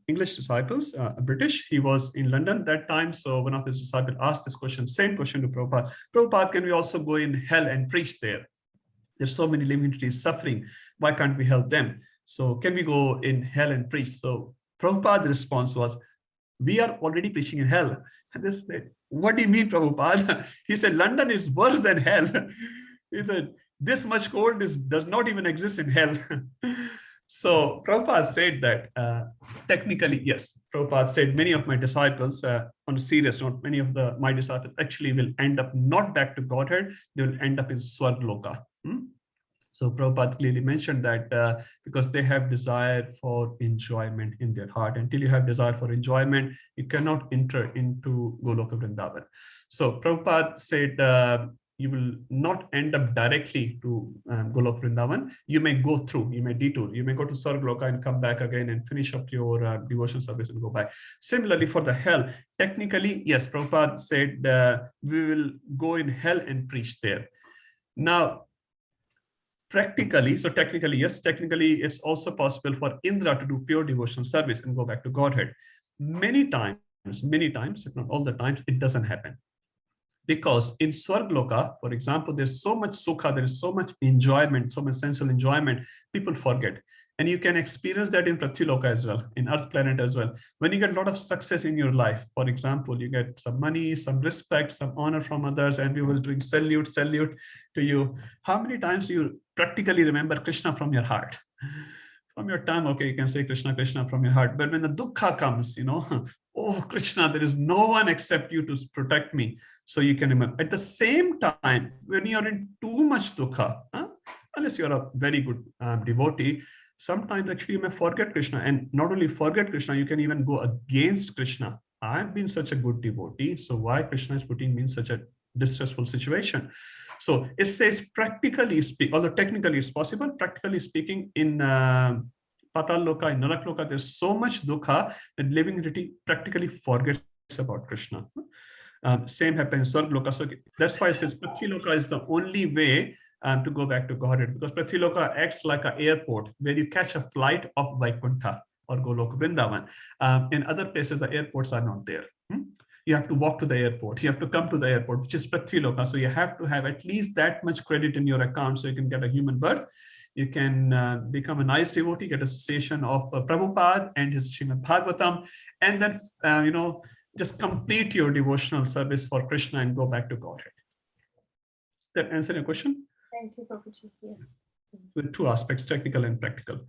English disciples, British. He was in London that time. So one of his disciples asked this question, same question to Prabhupada. Prabhupada, can we also go in hell and preach there? There's so many living entities suffering. Why can't we help them? So can we go in hell and preach? So Prabhupada's response was, we are already preaching in hell. And they said, what do you mean, Prabhupada? He said, London is worse than hell. He said, this much cold does not even exist in hell. So Prabhupada said that technically, yes, Prabhupada said many of my disciples, on a serious note, many of my disciples actually will end up not back to Godhead, they will end up in Swargloka. So Prabhupada clearly mentioned that because they have desire for enjoyment in their heart. Until you have desire for enjoyment, you cannot enter into Goloka Vrindavan. So Prabhupada said, you will not end up directly to Goloka Vrindavan. You may go through, you may detour, you may go to Swargloka and come back again and finish up your devotion service and go back. Similarly for the hell, technically, yes, Prabhupada said we will go in hell and preach there. Now, practically, so technically, yes, technically, it's also possible for Indra to do pure devotional service and go back to Godhead. Many times, if not all the times, it doesn't happen. Because in Swargloka, for example, there's so much sukha, there is so much enjoyment, so much sensual enjoyment, people forget. And you can experience that in Triloka as well, in Earth planet as well. When you get a lot of success in your life, for example, you get some money, some respect, some honor from others, and we will doing salute to you. How many times do you practically remember Krishna from your heart? From your tongue, okay, you can say Krishna, Krishna from your heart. But when the dukkha comes, oh, Krishna, there is no one except you to protect me. So you can remember. At the same time, when you're in too much dukkha, unless you're a very good devotee, sometimes actually you may forget Krishna. And not only forget Krishna, you can even go against Krishna. I've been such a good devotee, so why Krishna is putting me in such a distressful situation? So it says practically speak, although technically it's possible, practically speaking, in Patal Loka, in Narak Loka, there's so much dukkha that living entity practically forgets about Krishna. Same happens in Swargloka. So that's why it says Prithvi Loka is the only way to go back to Godhead, because Prithvi Loka acts like an airport where you catch a flight of Vaikuntha. or Golok Vrindavan. In other places, the airports are not there. You have to walk to the airport. You have to come to the airport, which is Triloka. So you have to have at least that much credit in your account so you can get a human birth. You can become a nice devotee, get association of Prabhupada and his Srimad Bhagavatam, and then, just complete your devotional service for Krishna and go back to Godhead. That answer your question? Thank you, Prabhuji. Yes. With two aspects, technical and practical.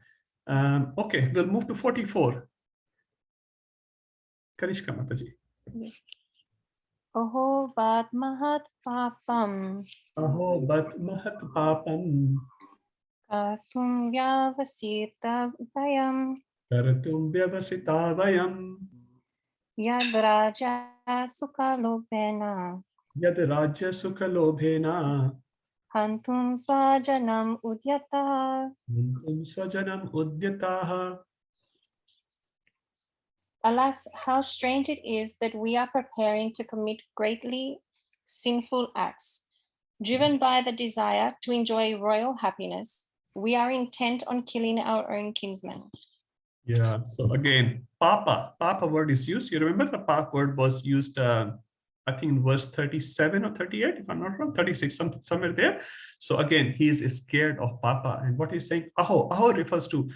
Okay, we'll move to 44. Karishka Mataji. Aho bat mahat papam. Aho bat mahat papam. Kartum vyavasita vayam. Kartum vyavasita vayam. Yad raja sukalobhena. Yad raja sukalobhena. Hantum swajanam udyataha. Hantum swajanam udyataha. Alas, how strange it is that we are preparing to commit greatly sinful acts. Driven by the desire to enjoy royal happiness, we are intent on killing our own kinsmen. Yeah, so again, Papa word is used. You remember the Papa word was used, I think in verse 37 or 38, if I'm not wrong, 36, somewhere there. So again, he is scared of Papa. And what he's saying, Aho refers to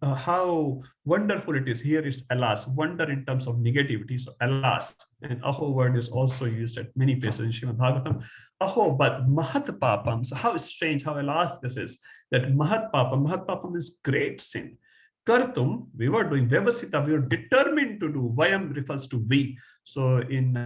how wonderful it is. Here is alas, wonder in terms of negativity. So alas, and Aho word is also used at many places in Srimad Bhagavatam. Aho, but Mahat Papam. So how strange, how alas this is, that Mahat Papam is great sin. Kartum, we were doing Vyavasita, we were determined to do. Vayam refers to we. So in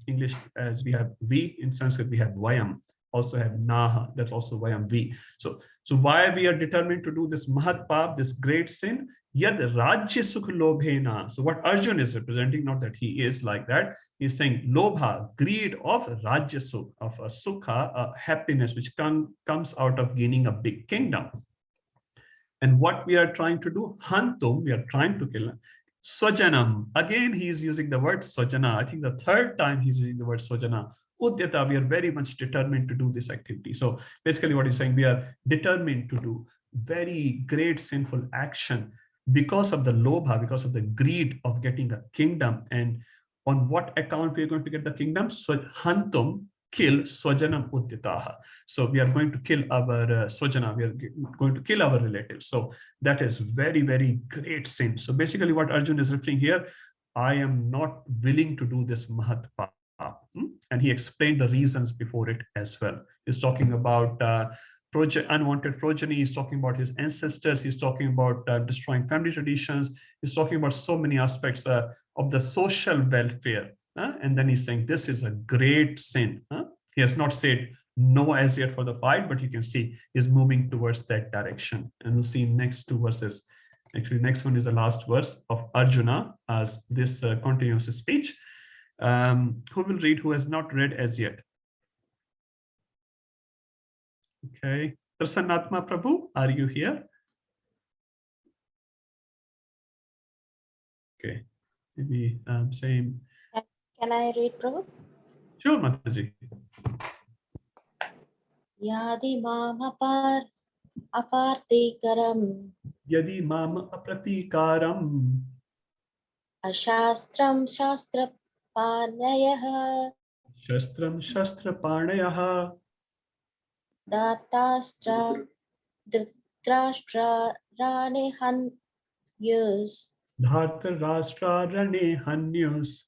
English, as we have we, in Sanskrit we have Vayam, also have Naha, that's also Vayam we. So why we are determined to do this Mahat Pap, this great sin? Yad Rajya Sukha Lobhena. So what Arjun is representing, not that he is like that, he's saying Lobha, greed of Rajya Sukha, of a Sukha, a happiness which comes out of gaining a big kingdom. And what we are trying to do, Hantum, we are trying to kill. Swajanam, again, he is using the word Swajana. I think the third time he's using the word Swajana. Udyata, we are very much determined to do this activity. So basically what he's saying, we are determined to do very great sinful action because of the lobha, because of the greed of getting a kingdom. And on what account we are going to get the kingdom? So Hantum, kill Swajanam Udyataha. So we are going to kill our Swajana, we are going to kill our relatives. So that is very, very great sin. So basically what Arjun is referring here, I am not willing to do this Mahat Pap. And he explained the reasons before it as well. He's talking about unwanted progeny, he's talking about his ancestors, he's talking about destroying family traditions, he's talking about so many aspects of the social welfare. And then he's saying this is a great sin. He has not said no as yet for the fight, but you can see he's moving towards that direction. And we'll see next two verses. Actually, next one is the last verse of Arjuna as this continues his speech. Who will read, who has not read as yet? Okay. Prasannatma Prabhu, are you here? Okay. Maybe same. Can I read, Prabhu? Sure, Mataji. Yadi mam apartikaram. Yadi mam apratikaram. Ashastram shastra panayah. Shastram shastra panayah. Datastra dhritarashtra rane hanyus. Dhatarashtra rane hanyus.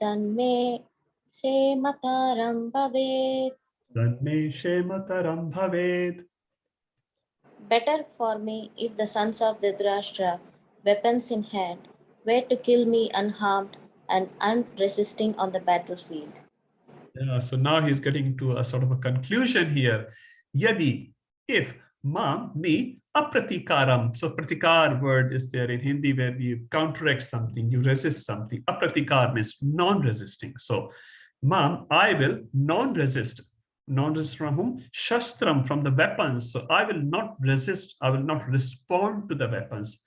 Tanme se mataram bhavet. Tanme se mataram bhavet. Better for me if the sons of Dhritarashtra, weapons in hand, were to kill me unharmed and unresisting on the battlefield. Yeah, so now he's getting to a sort of a conclusion here. Yadi, if me, apratikaram. So pratikar word is there in Hindi where you counteract something, you resist something. Apratikar means non-resisting. So I will non-resist. Non-resist from whom? Shastram, from the weapons. So I will not resist, I will not respond to the weapons.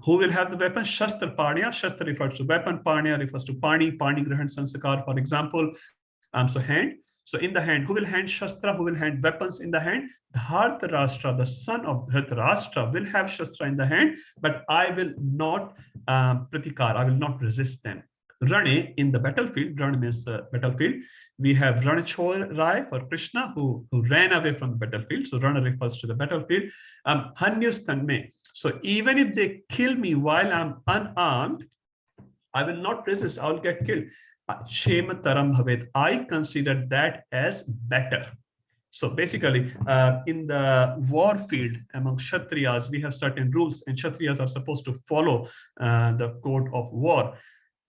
Who will have the weapon? Shastra Panya. Shastra refers to weapon. Panya refers to Pani, Pani Grahan Sanskar, for example. So hand. So in the hand, who will hand Shastra, who will hand weapons in the hand? Dhritarashtra, the son of Dhritarashtra, will have Shastra in the hand, but I will not pratikar, I will not resist them. Rane, in the battlefield, Ran means battlefield. We have Ranchorai for Krishna, who ran away from the battlefield. So Rana refers to the battlefield. Hanyustanme. So even if they kill me while I'm unarmed, I will not resist, I will get killed. Shema taram bhavet. I consider that as better. So basically, in the war field among Kshatriyas, we have certain rules, and Kshatriyas are supposed to follow the code of war.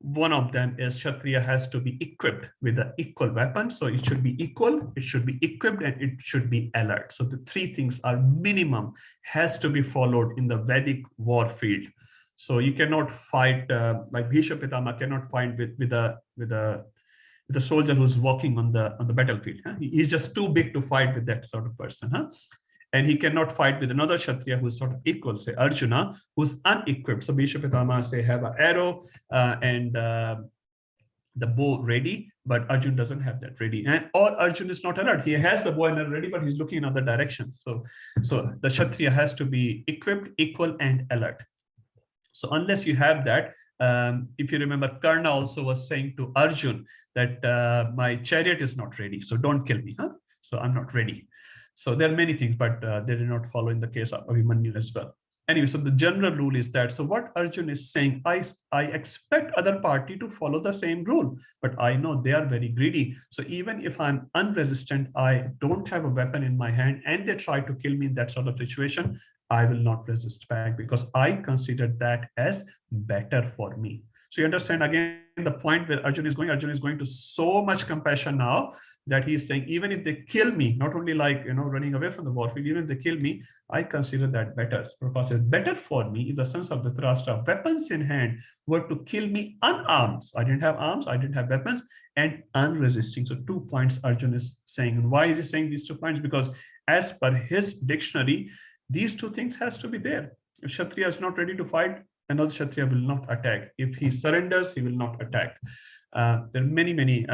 One of them is Kshatriya has to be equipped with an equal weapon. So it should be equal, it should be equipped, and it should be alert. So the three things are minimum, has to be followed in the Vedic war field. So you cannot fight like Bhishma Pitama cannot fight with a soldier who's walking on the battlefield. Huh? He's just too big to fight with that sort of person. Huh? And he cannot fight with another Kshatriya who's sort of equal, say Arjuna, who's unequipped. So Bhishma Pitama say have an arrow and the bow ready, but Arjun doesn't have that ready. Or Arjun is not alert. He has the bow and arrow ready, but he's looking in other direction. So the Kshatriya has to be equipped, equal, and alert. So unless you have that, if you remember, Karna also was saying to Arjun that my chariot is not ready, so don't kill me. Huh? So I'm not ready. So there are many things, but they did not follow in the case of Abhimanyu as well. Anyway, so the general rule is that, so what Arjun is saying, I expect other party to follow the same rule, but I know they are very greedy. So even if I'm unresistant, I don't have a weapon in my hand, and they try to kill me in that sort of situation, I will not resist back because I consider that as better for me. So you understand again the point where Arjun is going to so much compassion now that he is saying, even if they kill me, not only like, running away from the warfield, even if they kill me, I consider that better. Prabhupada says, better for me if the sons of Dhritarashtra, weapons in hand, were to kill me unarmed. So I didn't have arms, I didn't have weapons, and unresisting. So 2 points Arjun is saying. And why is he saying these 2 points? Because as per his dictionary, these 2 things has to be there. If Kshatriya is not ready to fight, another Kshatriya will not attack. If he surrenders, he will not attack. There are many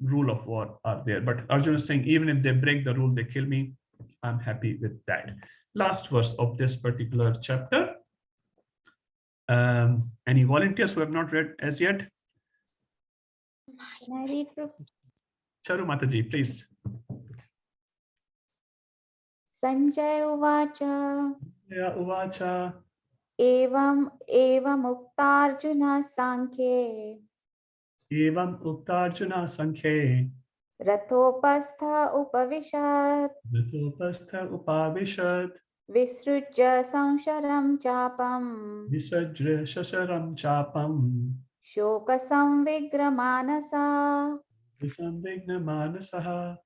rule of war are there. But Arjuna is saying, even if they break the rule, they kill me, I'm happy with that. Last verse of this particular chapter. Any volunteers who have not read as yet? Can I read? Charu Mataji, please. Sanjay Uvacha. Yeah, Uvacha. Evam Uktarjuna Sankhe. Evam Uktarjuna Sankhe. Rathopastha Upavishat. Rathopastha Upavishat. Visrujya Samsharam Chapam. Visajra Shasharam Chapam. Shoka Samvigra Manasa. Samvigna Manasaha.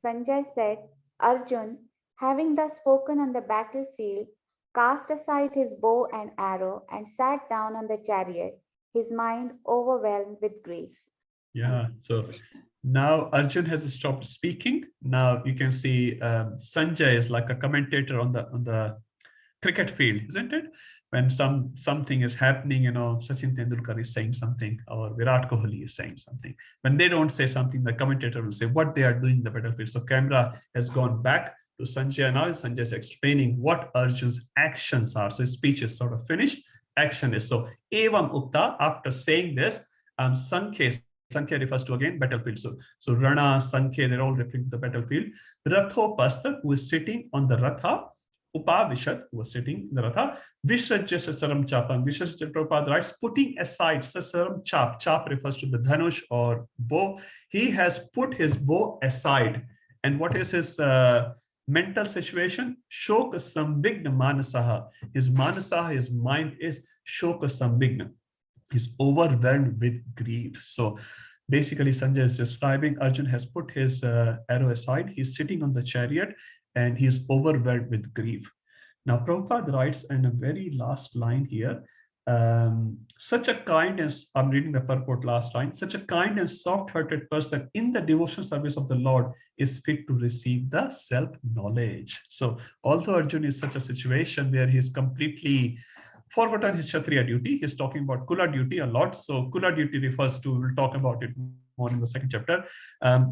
Sanjay said, Arjun, having thus spoken on the battlefield, cast aside his bow and arrow and sat down on the chariot, his mind overwhelmed with grief. Yeah, so now Arjun has stopped speaking. Now you can see Sanjay is like a commentator on the cricket field, isn't it? When something is happening, Sachin Tendulkar is saying something, or Virat Kohli is saying something. When they don't say something, the commentator will say what they are doing in the battlefield. So camera has gone back to Sanjay. Now Sanjay is explaining what Arjun's actions are. So his speech is sort of finished. Action is so Evam Ukta. After saying this, Sankhe refers to again battlefield. So Rana, Sankhe, they're all referring to the battlefield. Rathopastha, who is sitting on the Ratha. Upavishat, who was sitting in the Ratha. Visrajya Sasaram Chapam. Visrajya Prabhupada writes, putting aside Sasaram Chap. Chap refers to the Dhanush or bow. He has put his bow aside. And what is his mental situation? Shoka Sambigna Manasaha. His Manasaha, his mind is Shoka Sambigna. He's overwhelmed with grief. So basically, Sanjay is describing Arjun has put his arrow aside. He's sitting on the chariot and he's overwhelmed with grief. Now, Prabhupada writes in a very last line here, such a kind and, I'm reading the purport last line, such a kind and soft-hearted person in the devotional service of the Lord is fit to receive the self-knowledge. So although Arjun is such a situation where he's completely forgotten his Kshatriya duty, he's talking about Kula duty a lot. So Kula duty refers to, we'll talk about it more in the second chapter,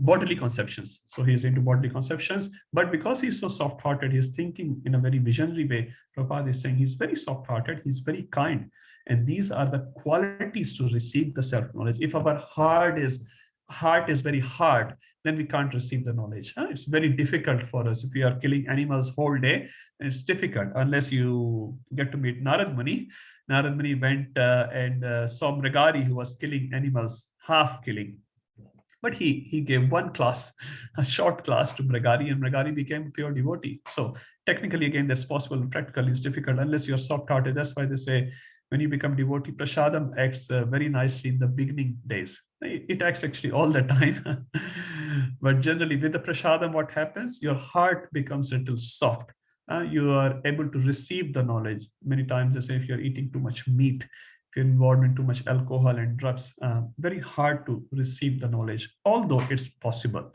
bodily conceptions. So he's into bodily conceptions, but because he's so soft-hearted, he's thinking in a very visionary way. Prabhupada is saying he's very soft-hearted, he's very kind. And these are the qualities to receive the self-knowledge. If our heart is very hard, then we can't receive the knowledge. It's very difficult for us. If we are killing animals whole day, it's difficult unless you get to meet Narad Muni. Narad Muni went and saw Mrigari, who was killing animals, half killing. But he gave one class, a short class to Mrigari, and Mrigari became a pure devotee. So technically, again, that's possible. Practically, it's difficult unless you're soft-hearted. That's why they say when you become devotee, prasadam acts very nicely in the beginning days. It acts actually all the time. But generally, with the prasadam, what happens? Your heart becomes a little soft. You are able to receive the knowledge. Many times they say if you're eating too much meat, if you're involved in too much alcohol and drugs, very hard to receive the knowledge, although it's possible.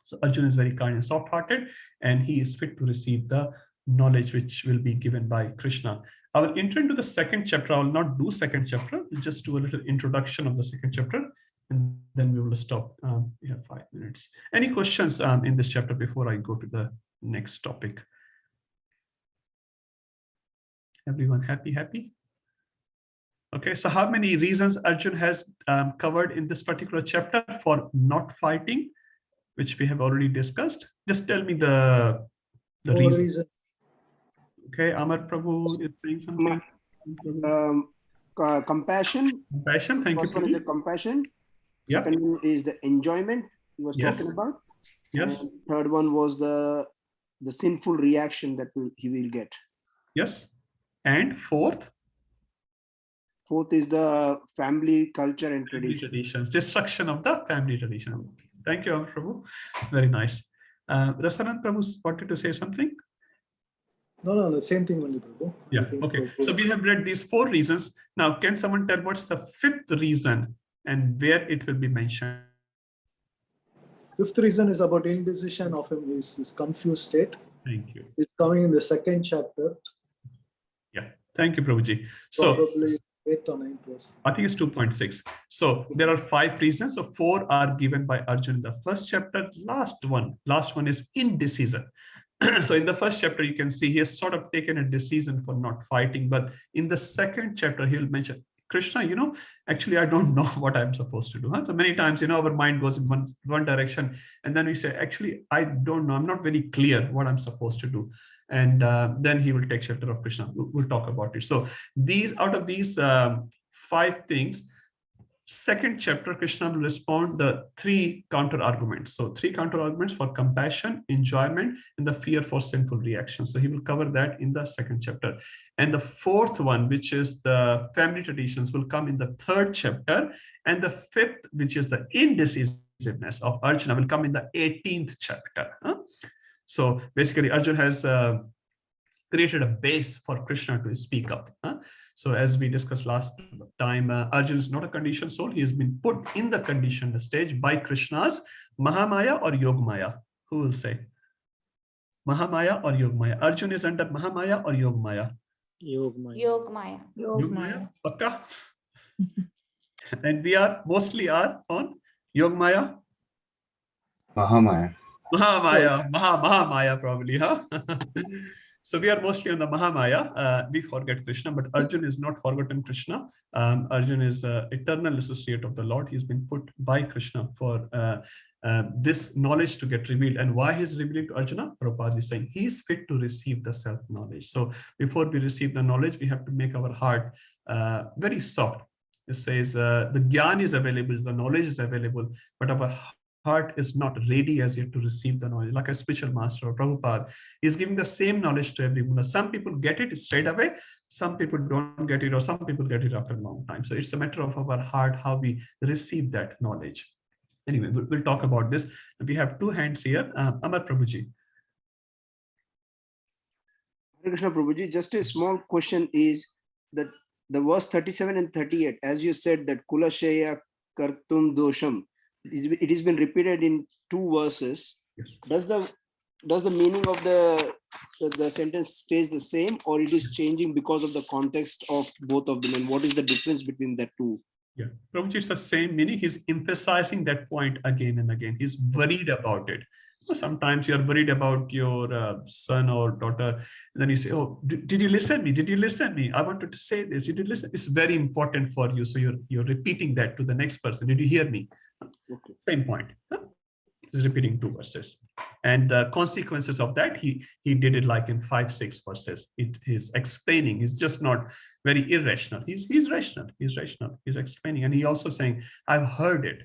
So Arjuna is very kind and soft-hearted, and he is fit to receive the knowledge which will be given by Krishna. I will enter into the second chapter. I will not do second chapter, just do a little introduction of the second chapter, and then we will stop. We have 5 minutes. Any questions in this chapter before I go to the next topic? Everyone happy? Okay, so how many reasons Arjuna has covered in this particular chapter for not fighting, which we have already discussed? Just tell me the reason. Okay, Amar Prabhu is saying something. Compassion. Compassion, thank you. First one is the compassion. Yep. Second one is the enjoyment he was talking about. Yes. And third one was the sinful reaction that he will get. Yes. And fourth? Fourth is the family culture and traditions. Destruction of the family tradition. Thank you, Amar Prabhu. Very nice. Rasanan Prabhu wanted to say something? No, the same thing only, Prabhu. Yeah, okay. So we have read these 4 reasons. Now, can someone tell what's the 5th reason and where it will be mentioned? 5th reason is about indecision of him, his confused state. Thank you. It's coming in the 2nd chapter. Yeah, thank you, Prabhuji. So, probably 8th or 9th. I think it's 2.6. So there are 5 reasons. So 4 are given by Arjuna in the first chapter. Last one is indecision. So in the first chapter, you can see he has sort of taken a decision for not fighting. But in the second chapter, he'll mention, Krishna, actually, I don't know what I'm supposed to do. So many times, our mind goes in one direction. And then we say, actually, I don't know. I'm not very clear what I'm supposed to do. And then he will take shelter of Krishna. We'll talk about it. So out of these 5 things, second chapter, Krishna will respond the 3 counter arguments. So 3 counter arguments for compassion, enjoyment, and the fear for sinful reaction. So he will cover that in the second chapter. And the 4th one, which is the family traditions, will come in the 3rd chapter. And the 5th, which is the indecisiveness of Arjuna, will come in the 18th chapter. So basically, Arjuna has created a base for Krishna to speak up. So as we discussed last time, Arjuna is not a conditioned soul. He has been put in the conditioned stage by Krishna's Mahamaya or Yogamaya. Who will say? Mahamaya or Yogamaya? Arjuna is under Mahamaya or Yogamaya? Yogamaya. Yogamaya. Pakka? And we mostly are on Yogamaya? Mahamaya. Mahamaya probably, huh? So we are mostly on the Mahamaya. We forget Krishna, but Arjuna is not forgotten Krishna. Arjuna is an eternal associate of the Lord. He's been put by Krishna for this knowledge to get revealed. And why he's revealed to Arjuna? Prabhupada is saying he is fit to receive the self-knowledge. So before we receive the knowledge, we have to make our heart very soft. It says the Gyan is available, the knowledge is available, but our heart is not ready as yet to receive the knowledge. Like a spiritual master or Prabhupada is giving the same knowledge to everyone. Some people get it straight away, some people don't get it, or some people get it after a long time. So it's a matter of our heart, how we receive that knowledge. Anyway, we'll talk about this. We have 2 hands here. Amar Prabhuji. Krishna Prabhuji, just a small question is that the verse 37 and 38, as you said that Kulashaya Kartum Dosham, it has been repeated in 2 verses. Yes. Does the meaning of the sentence stays the same, or it is changing because of the context of both of them? And what is the difference between the 2? Yeah, Prabhuji, it's the same meaning. He's emphasizing that point again and again. He's worried about it. Sometimes you're worried about your son or daughter, and then you say, oh, did you listen me? Did you listen me? I wanted to say this. Did you listen? It's very important for you. So you're repeating that to the next person. Did you hear me? Okay. Same point. He's repeating 2 verses. And the consequences of that, he did it like in 5-6 verses. He's explaining. He's just not very irrational. He's rational. He's rational. He's explaining. And he also saying, I've heard it.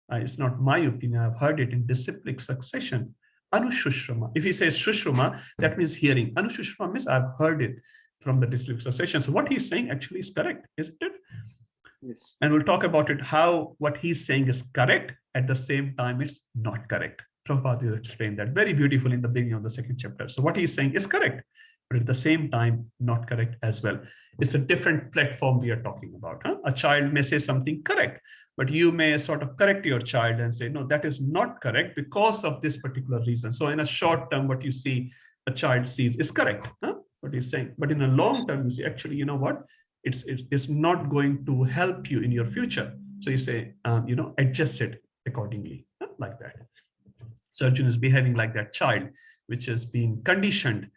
It's not my opinion. I've heard it in disciplic succession. Anushushruma. If he says Shushruma, that means hearing. Anushushruma means I've heard it from the disciplic succession. So what he's saying actually is correct, isn't it? Yes. And we'll talk about it, how what he's saying is correct. At the same time, it's not correct. Prabhupada will explain that very beautifully in the beginning of the 2nd chapter. So what he's saying is correct, but at the same time, not correct as well. It's a different platform we are talking about. A child may say something correct, but you may sort of correct your child and say, no, that is not correct because of this particular reason. So in a short term, what you see, a child sees is correct, what he's saying. But in a long term, you see, actually, you know what? It's not going to help you in your future. So you say, adjust it accordingly, like that. So Arjuna is behaving like that child, which has been conditioned,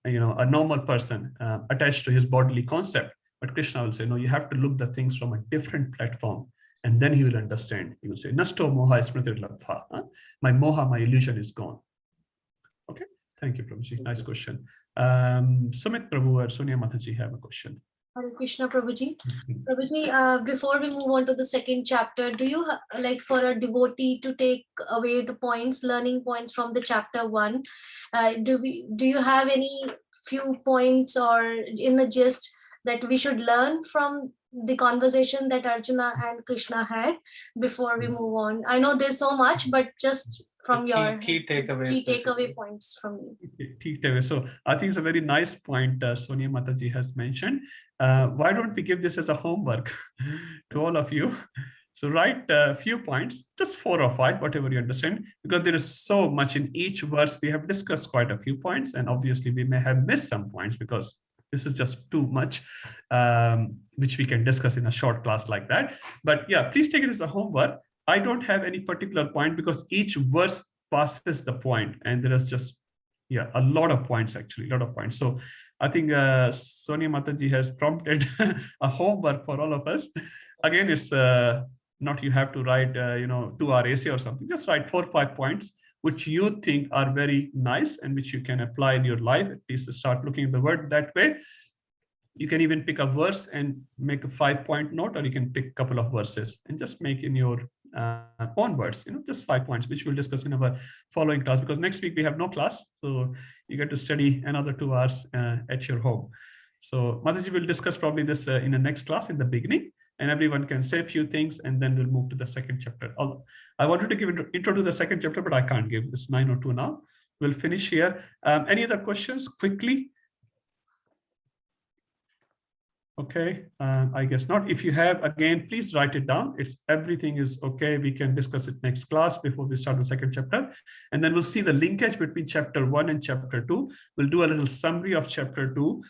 a normal person attached to his bodily concept. But Krishna will say, no, you have to look the things from a different platform, and then he will understand. He will say, Nasto moha smriti labdha. My moha, my illusion is gone. Okay, thank you, Prabhuji. Nice question. Sumit Prabhu or Sonia Mataji have a question. Hare Krishna, Prabhuji. Prabhuji, before we move on to the 2nd chapter, do you like for a devotee to take away the points, learning points from the chapter 1? Do you have any few points or in the gist that we should learn from the conversation that Arjuna and Krishna had before we move on? I know there's so much, but just from your key takeaway points from you. So I think it's a very nice point Sonia Mataji has mentioned. Why don't we give this as a homework to all of you? So write a few points, just 4 or 5, whatever you understand, because there is so much in each verse. We have discussed quite a few points, and obviously we may have missed some points because this is just too much, which we can discuss in a short class like that. But yeah, please take it as a homework. I don't have any particular point because each verse passes the point, and there is just, a lot of points actually, a lot of points. So I think Sonia Mataji has prompted a homework for all of us. Again, it's not you have to write, 2-hour essay or something. Just write 4 or 5 points which you think are very nice and which you can apply in your life. At least start looking at the word that way. You can even pick a verse and make a 5-point note, or you can pick a couple of verses and just make in your own words, just 5 points, which we'll discuss in our following class, because next week we have no class. So you get to study another 2 hours at your home. So Mataji will discuss probably this in the next class in the beginning, and everyone can say a few things, and then we'll move to the 2nd chapter. I wanted to give an intro to the 2nd chapter, but I can't give. It's 9:02 now. We'll finish here. Any other questions quickly? Okay, I guess not. If you have, again, please write it down. Everything is okay. We can discuss it next class before we start the 2nd chapter. And then we'll see the linkage between chapter 1 and chapter 2. We'll do a little summary of chapter 2,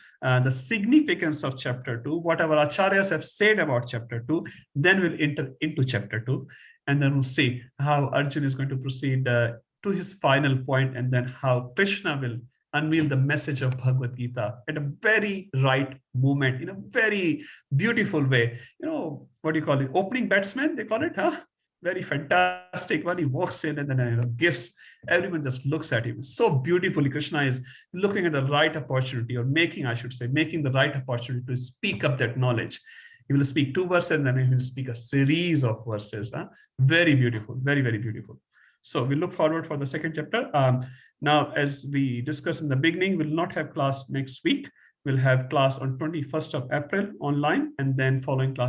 the significance of chapter 2, whatever acharyas have said about chapter 2. Then we'll enter into chapter 2. And then we'll see how Arjuna is going to proceed to his final point, and then how Krishna will unveil the message of Bhagavad Gita at a very right moment, in a very beautiful way. What do you call it? Opening batsman, they call it, Very fantastic. When he walks in and then gives, everyone just looks at him. So beautifully, Krishna is looking at the right opportunity, or making the right opportunity to speak up that knowledge. He will speak 2 verses, and then he will speak a series of verses. Very beautiful, very, very beautiful. So we look forward for the 2nd chapter. Now, as we discussed in the beginning, we'll not have class next week. We'll have class on 21st of April online, and then following class